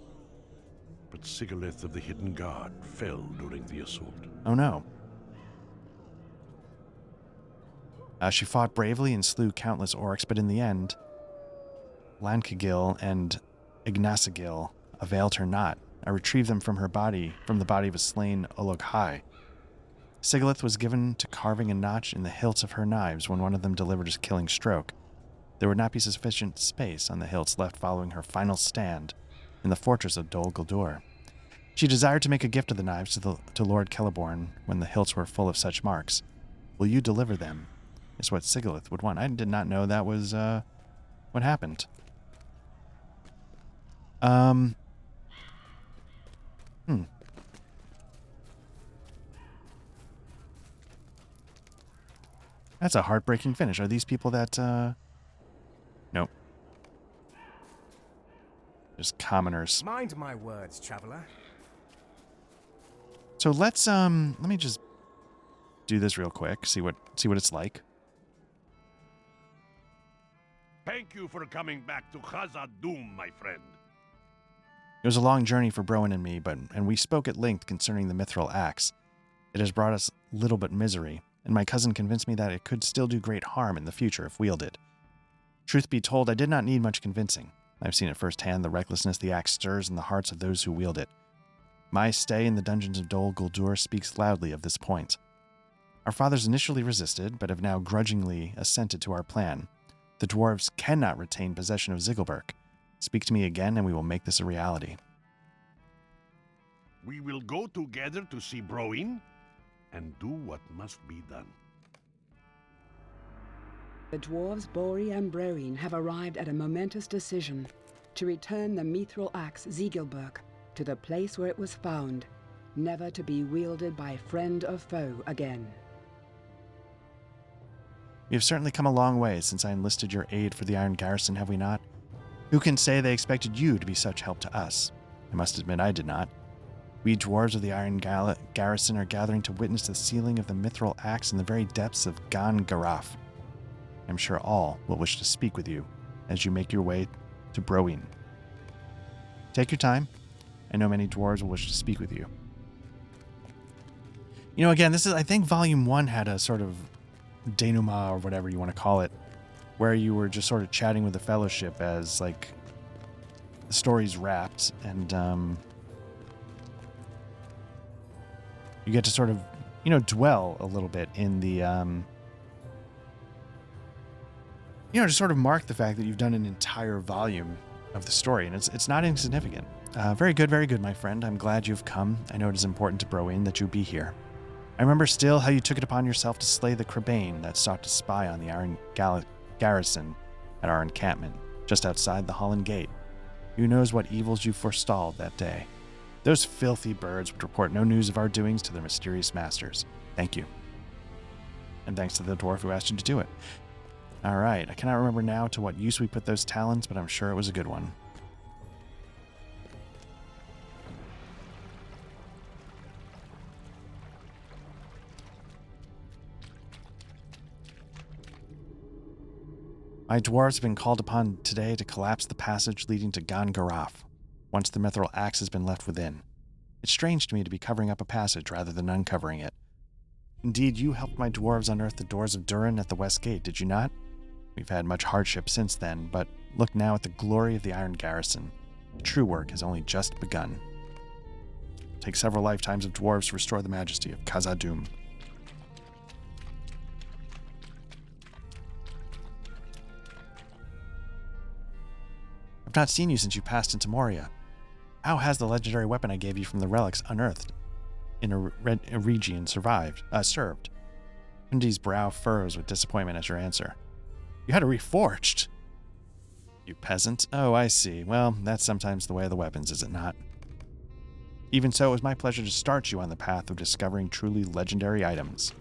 but Sigurlith of the Hidden Guard fell during the assault. Oh no. She fought bravely and slew countless orcs, but in the end, Lancagil and Ignacigil availed her not. I retrieved them from the body of a slain Olog-hai. Sigilith was given to carving a notch in the hilts of her knives when one of them delivered a killing stroke. There would not be sufficient space on the hilts left following her final stand in the fortress of Dol Guldur. She desired to make a gift of the knives to Lord Celeborn when the hilts were full of such marks. Will you deliver them? Is what Sigilith would want. I did not know that was what happened. That's a heartbreaking finish. Are these people that, nope. Just commoners. Mind my words, traveler. So let me just do this real quick, see what it's like. Thank you for coming back to Khazad-dûm, my friend. It was a long journey for Broin and me, and we spoke at length concerning the Mithril Axe. It has brought us little but misery, and my cousin convinced me that it could still do great harm in the future if wielded. Truth be told, I did not need much convincing. I've seen it firsthand, the recklessness the axe stirs in the hearts of those who wield it. My stay in the dungeons of Dol Guldur speaks loudly of this point. Our fathers initially resisted, but have now grudgingly assented to our plan. The dwarves cannot retain possession of Zigilberg. Speak to me again, and we will make this a reality. We will go together to see Broin and do what must be done. The dwarves Bori and Broin have arrived at a momentous decision to return the mithril axe Zigilberg to the place where it was found, never to be wielded by friend or foe again. We have certainly come a long way since I enlisted your aid for the Iron Garrison, have we not? Who can say they expected you to be such help to us? I must admit I did not. We dwarves of the Iron Garrison are gathering to witness the sealing of the mithril axe in the very depths of Gan Garaf. I'm sure all will wish to speak with you as you make your way to Broin. Take your time. I know many dwarves will wish to speak with you. You know, again, I think Volume 1 had a sort of denouement, or whatever you want to call it, where you were just sort of chatting with the Fellowship as, like, the story's wrapped, and, you get to sort of, dwell a little bit in the, just sort of mark the fact that you've done an entire volume of the story, and it's not insignificant. Very good, my friend. I'm glad you've come. I know it is important to Broin that you be here. I remember still how you took it upon yourself to slay the Crabane that sought to spy on the Iron Garrison at our encampment, just outside the Holland Gate. Who knows what evils you forestalled that day. Those filthy birds would report no news of our doings to their mysterious masters. Thank you. And thanks to the dwarf who asked you to do it. All right, I cannot remember now to what use we put those talons, but I'm sure it was a good one. My dwarves have been called upon today to collapse the passage leading to Gan Garaf, once the mithril axe has been left within. It's strange to me to be covering up a passage rather than uncovering it. Indeed, you helped my dwarves unearth the doors of Durin at the West Gate, did you not? We've had much hardship since then, but look now at the glory of the Iron Garrison. The true work has only just begun. It'll take several lifetimes of dwarves to restore the majesty of Khazad-dûm. I've not seen you since you passed into Moria. How has the legendary weapon I gave you from the relics unearthed in a region served? Hundi's brow furrows with disappointment at your answer. You had it reforged. You peasant. Oh, I see. Well, that's sometimes the way of the weapons, is it not? Even so, it was my pleasure to start you on the path of discovering truly legendary items.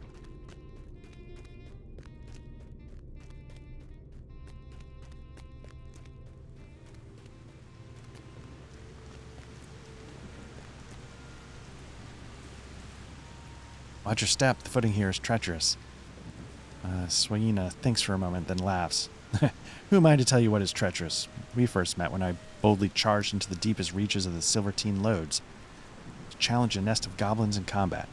Watch your step. The footing here is treacherous. Swaina thinks for a moment, then laughs. Who am I to tell you what is treacherous? We first met when I boldly charged into the deepest reaches of the Silvertine Lodes to challenge a nest of goblins in combat.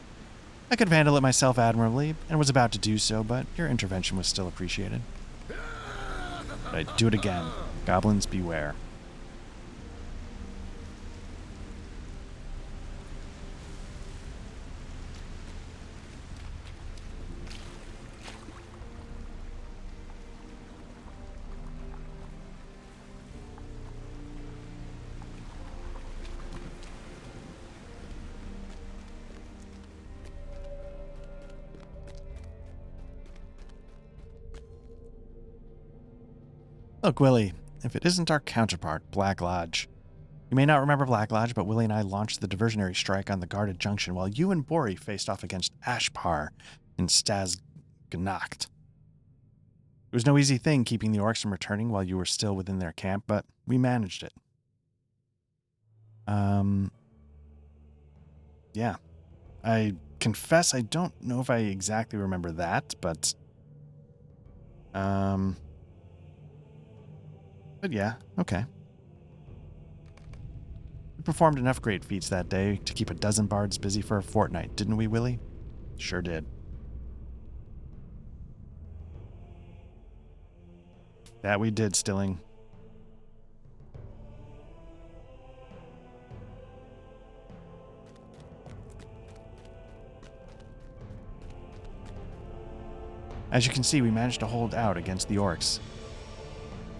I could have handled it myself admirably, and was about to do so, but your intervention was still appreciated. But I'd do it again. Goblins beware. Look, Willie, if it isn't our counterpart, Black Lodge. You may not remember Black Lodge, but Willie and I launched the diversionary strike on the guarded junction while you and Bori faced off against Ashpar in Stazgnacht. It was no easy thing keeping the orcs from returning while you were still within their camp, but we managed it. Yeah. I confess I don't know if I exactly remember that, but yeah, okay. We performed enough great feats that day to keep a dozen bards busy for a fortnight, didn't we, Willie? Sure did. That we did, Stilling. As you can see, we managed to hold out against the orcs.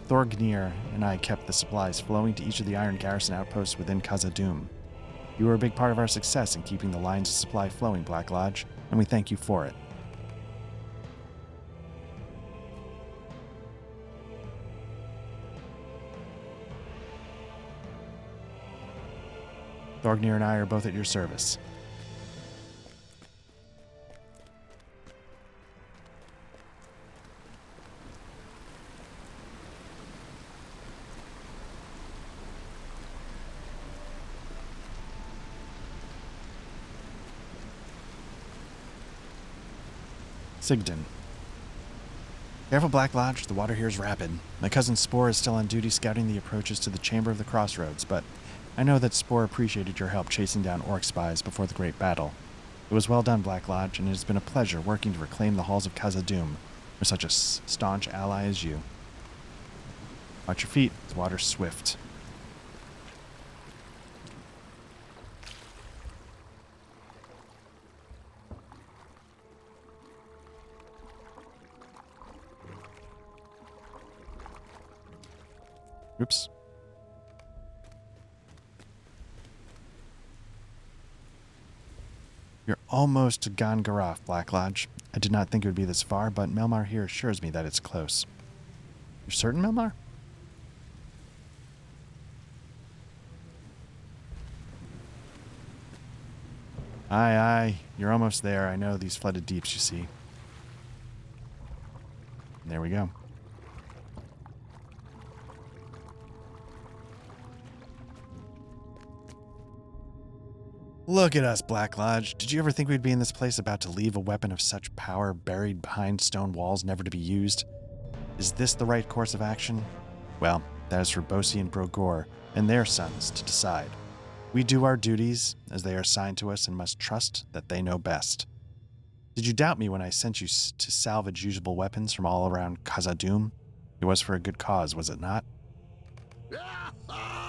Thorgnir and I kept the supplies flowing to each of the Iron Garrison outposts within Khazad-dûm. You were a big part of our success in keeping the lines of supply flowing, Black Lodge, and we thank you for it. Thorgnir and I are both at your service. Sigden. Careful, Black Lodge. The water here is rapid. My cousin Spore is still on duty scouting the approaches to the Chamber of the Crossroads, but I know that Spore appreciated your help chasing down orc spies before the Great Battle. It was well done, Black Lodge, and it has been a pleasure working to reclaim the halls of Khazad-dûm with such a staunch ally as you. Watch your feet. The water's swift. Oops. You're almost to Gangaraf, Black Lodge. I did not think it would be this far, but Melmar here assures me that it's close. You're certain, Melmar? Aye, aye. You're almost there. I know these flooded deeps, you see. There we go. Look at us, Black Lodge. Did you ever think we'd be in this place about to leave a weapon of such power buried behind stone walls never to be used? Is this the right course of action? Well, that is for Bosi and Brogor and their sons to decide. We do our duties as they are assigned to us and must trust that they know best. Did you doubt me when I sent you to salvage usable weapons from all around Khazad-dûm? It was for a good cause, was it not?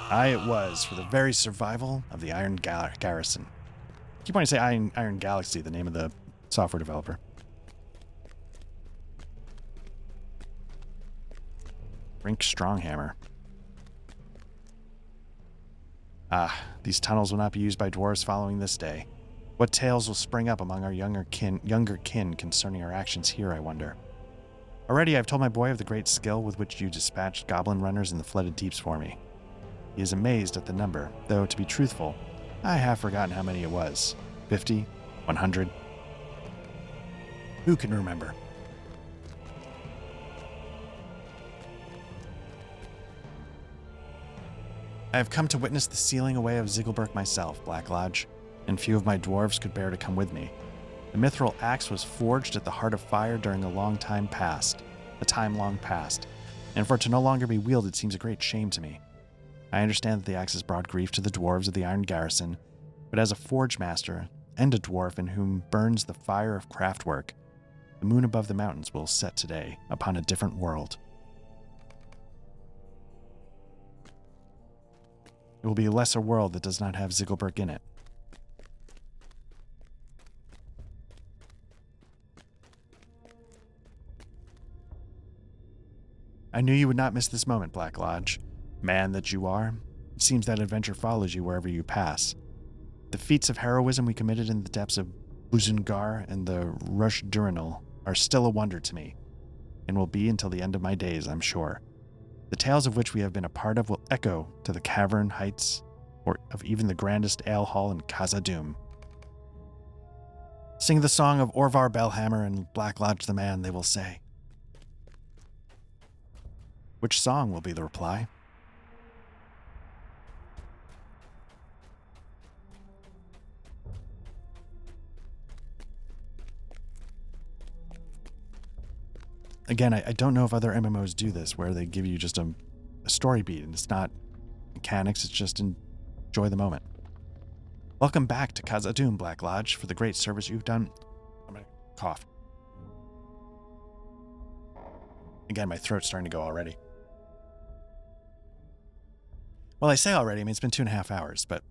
Aye, it was, for the very survival of the Iron Garrison. I keep wanting to say Iron Galaxy, the name of the software developer. Brink Stronghammer. Ah, these tunnels will not be used by dwarves following this day. What tales will spring up among our younger kin concerning our actions here, I wonder. Already I've told my boy of the great skill with which you dispatched goblin runners in the flooded deeps for me. He is amazed at the number, though to be truthful, I have forgotten how many it was. 50? 100? Who can remember? I have come to witness the sealing away of Zigglebirk myself, Black Lodge, and few of my dwarves could bear to come with me. The mithril axe was forged at the heart of fire during a time long past, and for it to no longer be wielded seems a great shame to me. I understand that the axe has brought grief to the dwarves of the Iron Garrison, but as a forge master and a dwarf in whom burns the fire of craftwork, the moon above the mountains will set today upon a different world. It will be a lesser world that does not have Zigglebirk in it. I knew you would not miss this moment, Black Lodge. Man that you are, it seems that adventure follows you wherever you pass. The feats of heroism we committed in the depths of Buzungar and the Rush Durinal are still a wonder to me, and will be until the end of my days, I'm sure. the tales of which we have been a part of will echo to the cavern heights or of even the grandest ale hall in Khazad-dûm. Sing the song of Orvar Bellhammer and Black Lodge the Man, they will say. Which song will be the reply? Again, I don't know if other MMOs do this, where they give you just a story beat, and it's not mechanics, it's just enjoy the moment. Welcome back to Khazad-dûm, Black Lodge, for the great service you've done. I'm gonna cough. Again, my throat's starting to go already. Well, I say already, I mean, it's been 2.5 hours, but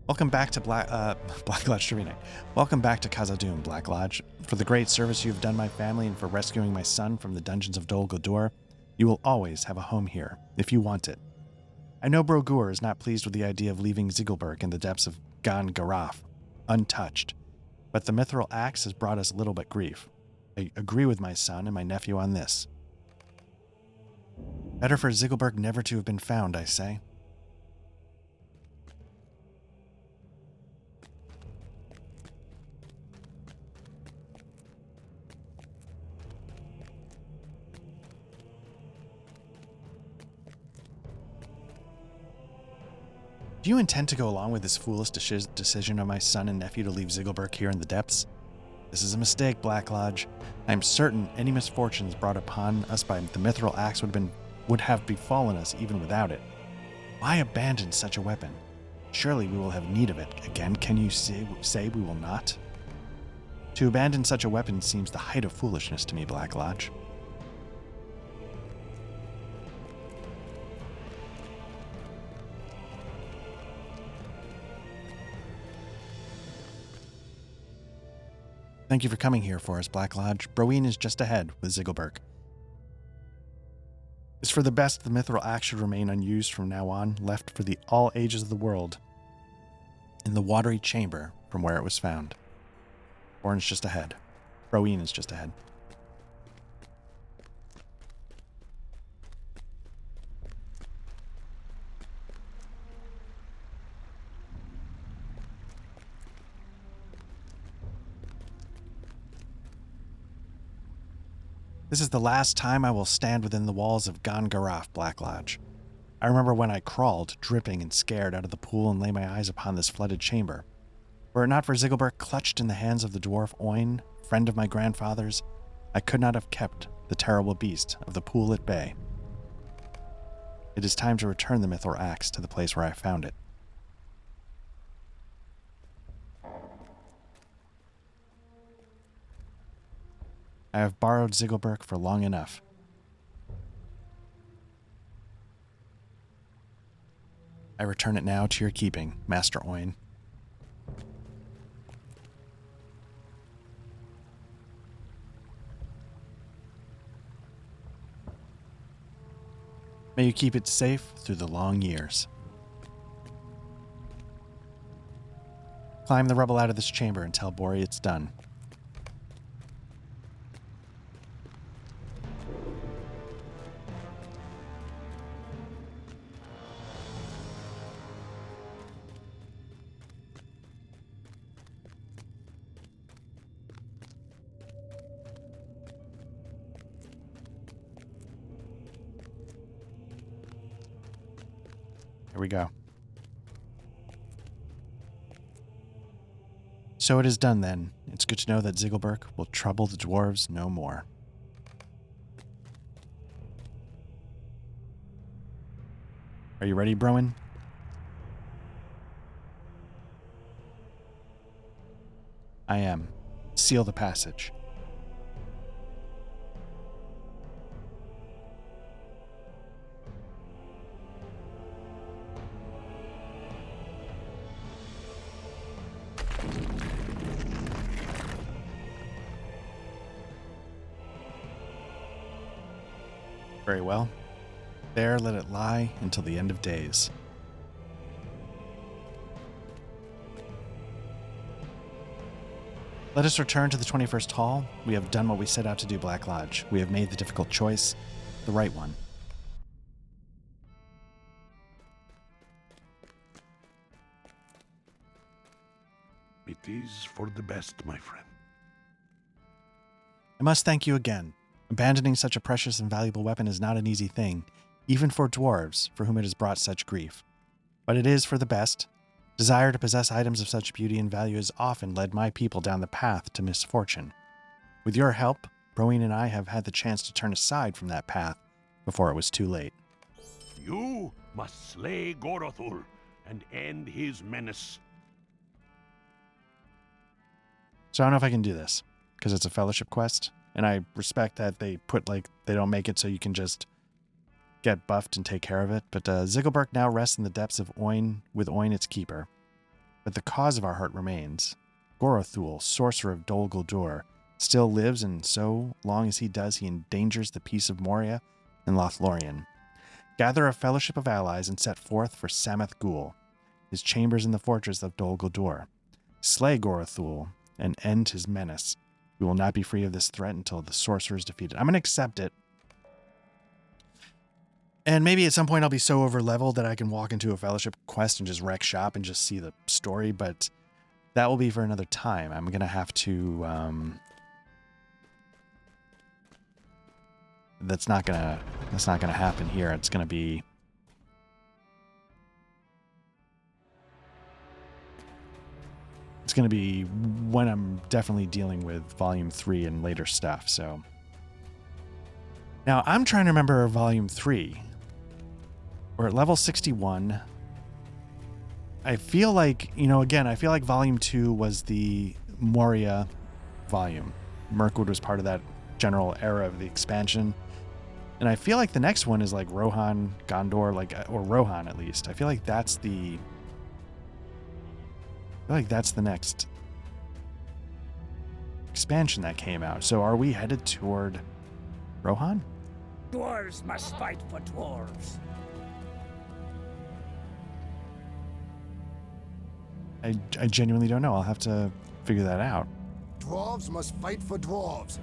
welcome back to Black Lodge Trivia Night. Welcome back to Khazad-dûm, Black Lodge. For the great service you have done my family and for rescuing my son from the dungeons of Dol Guldur, you will always have a home here, if you want it. I know Bro Gur is not pleased with the idea of leaving Zygelberg in the depths of Gan Garaf, untouched, but the mithril axe has brought us little but grief. I agree with my son and my nephew on this. Better for Zygelberg never to have been found, I say. Do you intend to go along with this foolish decision of my son and nephew to leave Zygelberg here in the depths? This is a mistake, Black Lodge. I am certain any misfortunes brought upon us by the mithril axe would have befallen us even without it. Why abandon such a weapon? Surely we will have need of it again. Can you say we will not? To abandon such a weapon seems the height of foolishness to me, Black Lodge. Thank you for coming here for us, Black Lodge. Broeen is just ahead with Zygelberg. It's for the best the mithril axe should remain unused from now on, left for the all ages of the world, in the watery chamber from where it was found. Orange just ahead. Broeen is just ahead. This is the last time I will stand within the walls of Gan Garaf, Black Lodge. I remember when I crawled, dripping and scared, out of the pool and lay my eyes upon this flooded chamber. Were it not for Zygelberg clutched in the hands of the dwarf Oin, friend of my grandfather's, I could not have kept the terrible beast of the pool at bay. It is time to return the mithril axe to the place where I found it. I have borrowed Zygelberg for long enough. I return it now to your keeping, Master Oin. May you keep it safe through the long years. Climb the rubble out of this chamber and tell Bori it's done. Here we go. So it is done then. It's good to know that Zygelberg will trouble the dwarves no more. Are you ready, Broen? I am. Seal the passage. Very well. There let it lie until the end of days. Let us return to the 21st Hall. We have done what we set out to do, Black Lodge. We have made the difficult choice, the right one. is for the best, my friend. I must thank you again. Abandoning such a precious and valuable weapon is not an easy thing, even for dwarves, for whom it has brought such grief. But it is for the best. Desire to possess items of such beauty and value has often led my people down the path to misfortune. With your help, Broeen and I have had the chance to turn aside from that path before it was too late. You must slay Gorothul and end his menace. So I don't know if I can do this, because it's a fellowship quest, and I respect that they don't make it so you can just get buffed and take care of it, but Ziggelberg now rests in the depths of Oin, with Oin its keeper. But the cause of our heart remains. Gorothul, sorcerer of Dol Guldur, still lives, and so long as he does, he endangers the peace of Moria and Lothlorien. Gather a fellowship of allies and set forth for Samath Ghul, his chambers in the fortress of Dol Guldur. Slay Gorothul and end his menace. We will not be free of this threat until the sorcerer is defeated. I'm going to accept it. And maybe at some point I'll be so over-leveled that I can walk into a fellowship quest and just wreck shop and just see the story, but that will be for another time. I'm going to have to... That's not gonna happen here. It's gonna be... It's gonna be when I'm definitely dealing with Volume 3 and later stuff, so... Now, I'm trying to remember Volume 3. We're at level 61. I feel like, again, I feel like Volume 2 was the Moria volume. Mirkwood was part of that general era of the expansion. And I feel like the next one is like Rohan, Gondor, or Rohan at least. I feel like that's the next expansion that came out. So are we headed toward Rohan? Dwarves must fight for dwarves. I genuinely don't know. I'll have to figure that out. Dwarves must fight for dwarves.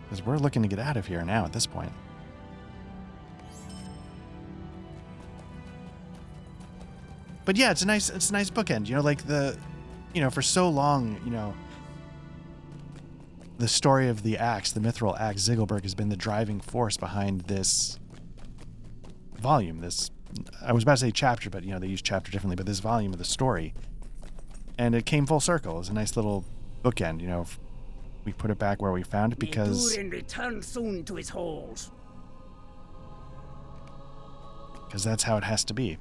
Because we're looking to get out of here now at this point. But yeah, it's a nice bookend. For so long, the story of the axe, the mithril axe, Ziggelberg has been the driving force behind this volume. I was about to say chapter, but they use chapter differently, but this volume of the story. And it came full circle. It was a nice little bookend, We put it back where we found it because... May Durin return soon to his halls. Because that's how it has to be.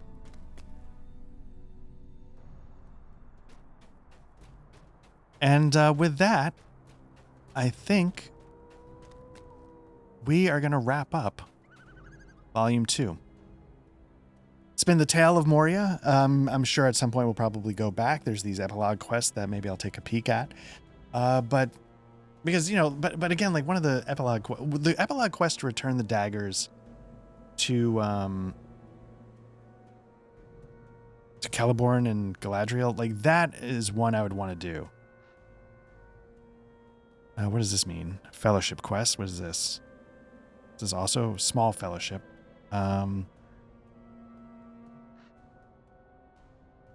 And with that, I think we are going to wrap up Volume 2. It's been the tale of Moria. I'm sure at some point we'll probably go back. There's these epilogue quests that maybe I'll take a peek at. But again, like one of the epilogue quest to return the daggers to Celeborn and Galadriel, like that is one I would want to do. What does this mean? Fellowship quest. What is this? This is also small fellowship.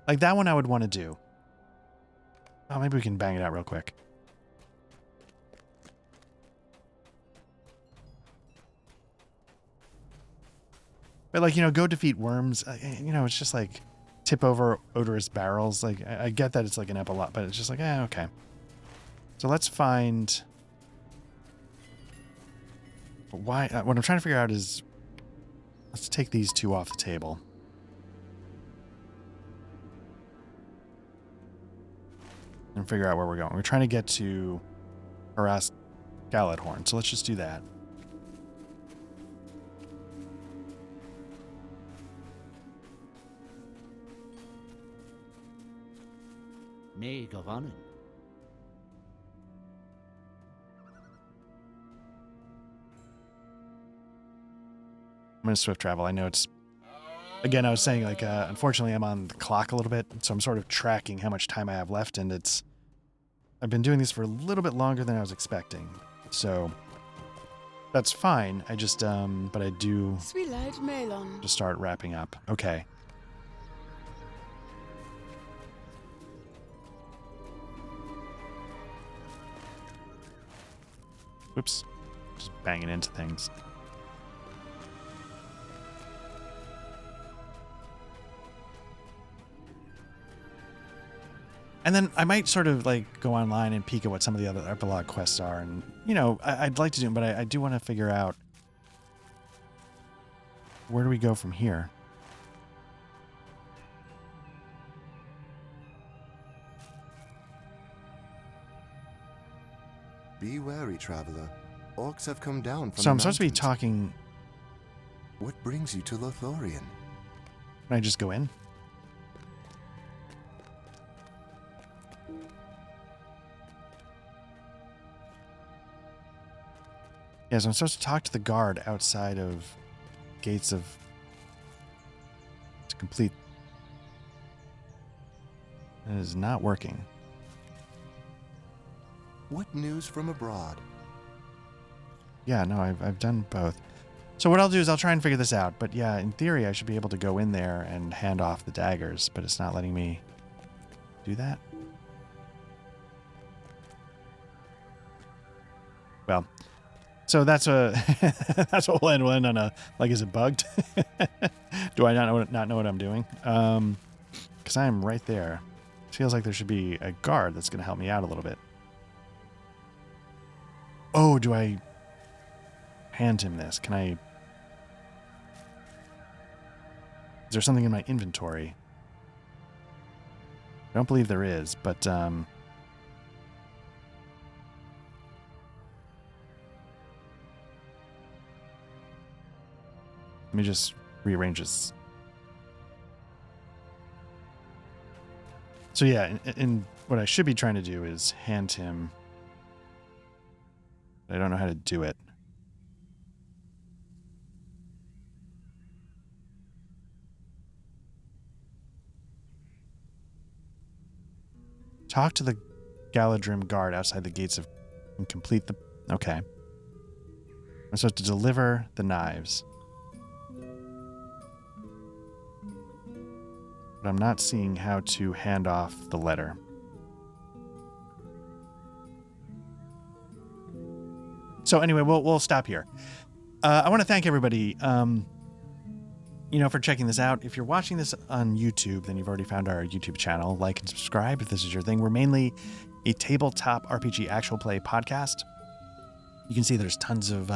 Like that one I would want to do. Oh, maybe we can bang it out real quick. But go defeat worms. It's just like tip over odorous barrels. Like I get that it's like an epilogue, but it's just like, okay. So let's find... Why? What I'm trying to figure out is... Let's take these two off the table. And figure out where we're going. We're trying to get to harass Galadhorn, so let's just do that. May Govanen. I'm going to swift travel. I know it's... Again, I was saying, unfortunately, I'm on the clock a little bit, so I'm sort of tracking how much time I have left, and I've been doing this for a little bit longer than I was expecting. So, that's fine. I just, but I do... Sweet Melon. Just start wrapping up. Okay. Whoops. Just banging into things. And then I might sort of like go online and peek at what some of the other epilogue quests are. And, you know, I'd like to do them, but I do want to figure out where do we go from here? Be wary, traveler. Orcs have come down from So the I'm supposed to be mountains. talking. What brings you to Lothlorien? Can I just go in? Yes, I'm supposed to talk to the guard outside of gates of to complete. It is not working. What news from abroad? Yeah, no, I've done both. So what I'll do is I'll try and figure this out. But yeah, in theory, I should be able to go in there and hand off the daggers, but it's not letting me do that. Well, so that's that's what we'll end on a, like, is it bugged? Do I not know what I'm doing? Because I am right there. It feels like there should be a guard that's going to help me out a little bit. Oh, do I hand him this? Can I? Is there something in my inventory? I don't believe there is, but let me just rearrange this. So yeah, in what I should be trying to do is hand him. I don't know how to do it. Talk to the Galadrim guard outside the gates of and complete the. Okay. I'm supposed to deliver the knives. But I'm not seeing how to hand off the letter. So anyway, we'll stop here. I want to thank everybody, for checking this out. If you're watching this on YouTube, then you've already found our YouTube channel. Like and subscribe if this is your thing. We're mainly a tabletop RPG actual play podcast. You can see there's tons of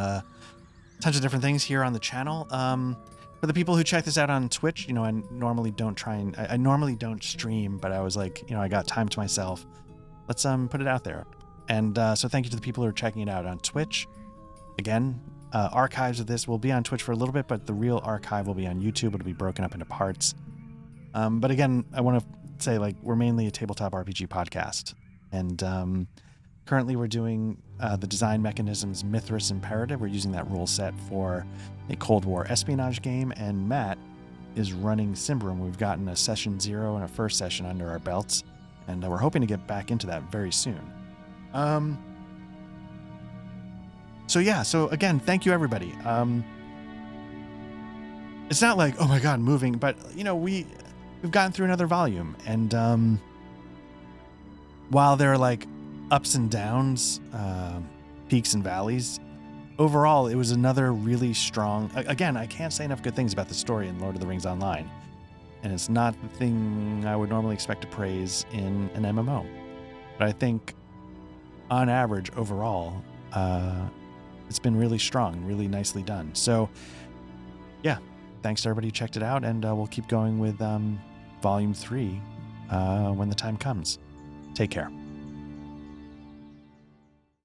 different things here on the channel. For the people who check this out on Twitch, I normally don't I normally don't stream, but I was like, I got time to myself. Let's put it out there. And so thank you to the people who are checking it out on Twitch. Again, archives of this will be on Twitch for a little bit, but the real archive will be on YouTube. It'll be broken up into parts. But again, I want to say, we're mainly a tabletop RPG podcast. And currently we're doing the Design Mechanisms Mithras Imperative. We're using that rule set for a Cold War espionage game. And Matt is running Symbaroum. We've gotten a session 0 and a first session under our belts. And we're hoping to get back into that very soon. So again, thank you everybody. It's not like, oh my God, moving, but we've gotten through another volume, and while there are ups and downs, peaks and valleys, overall it was another really strong. Again, I can't say enough good things about the story in Lord of the Rings Online, and it's not the thing I would normally expect to praise in an MMO, but I think on average overall, it's been really strong, really nicely done. So yeah, thanks to everybody who checked it out, and we'll keep going with volume 3 when the time comes. Take care.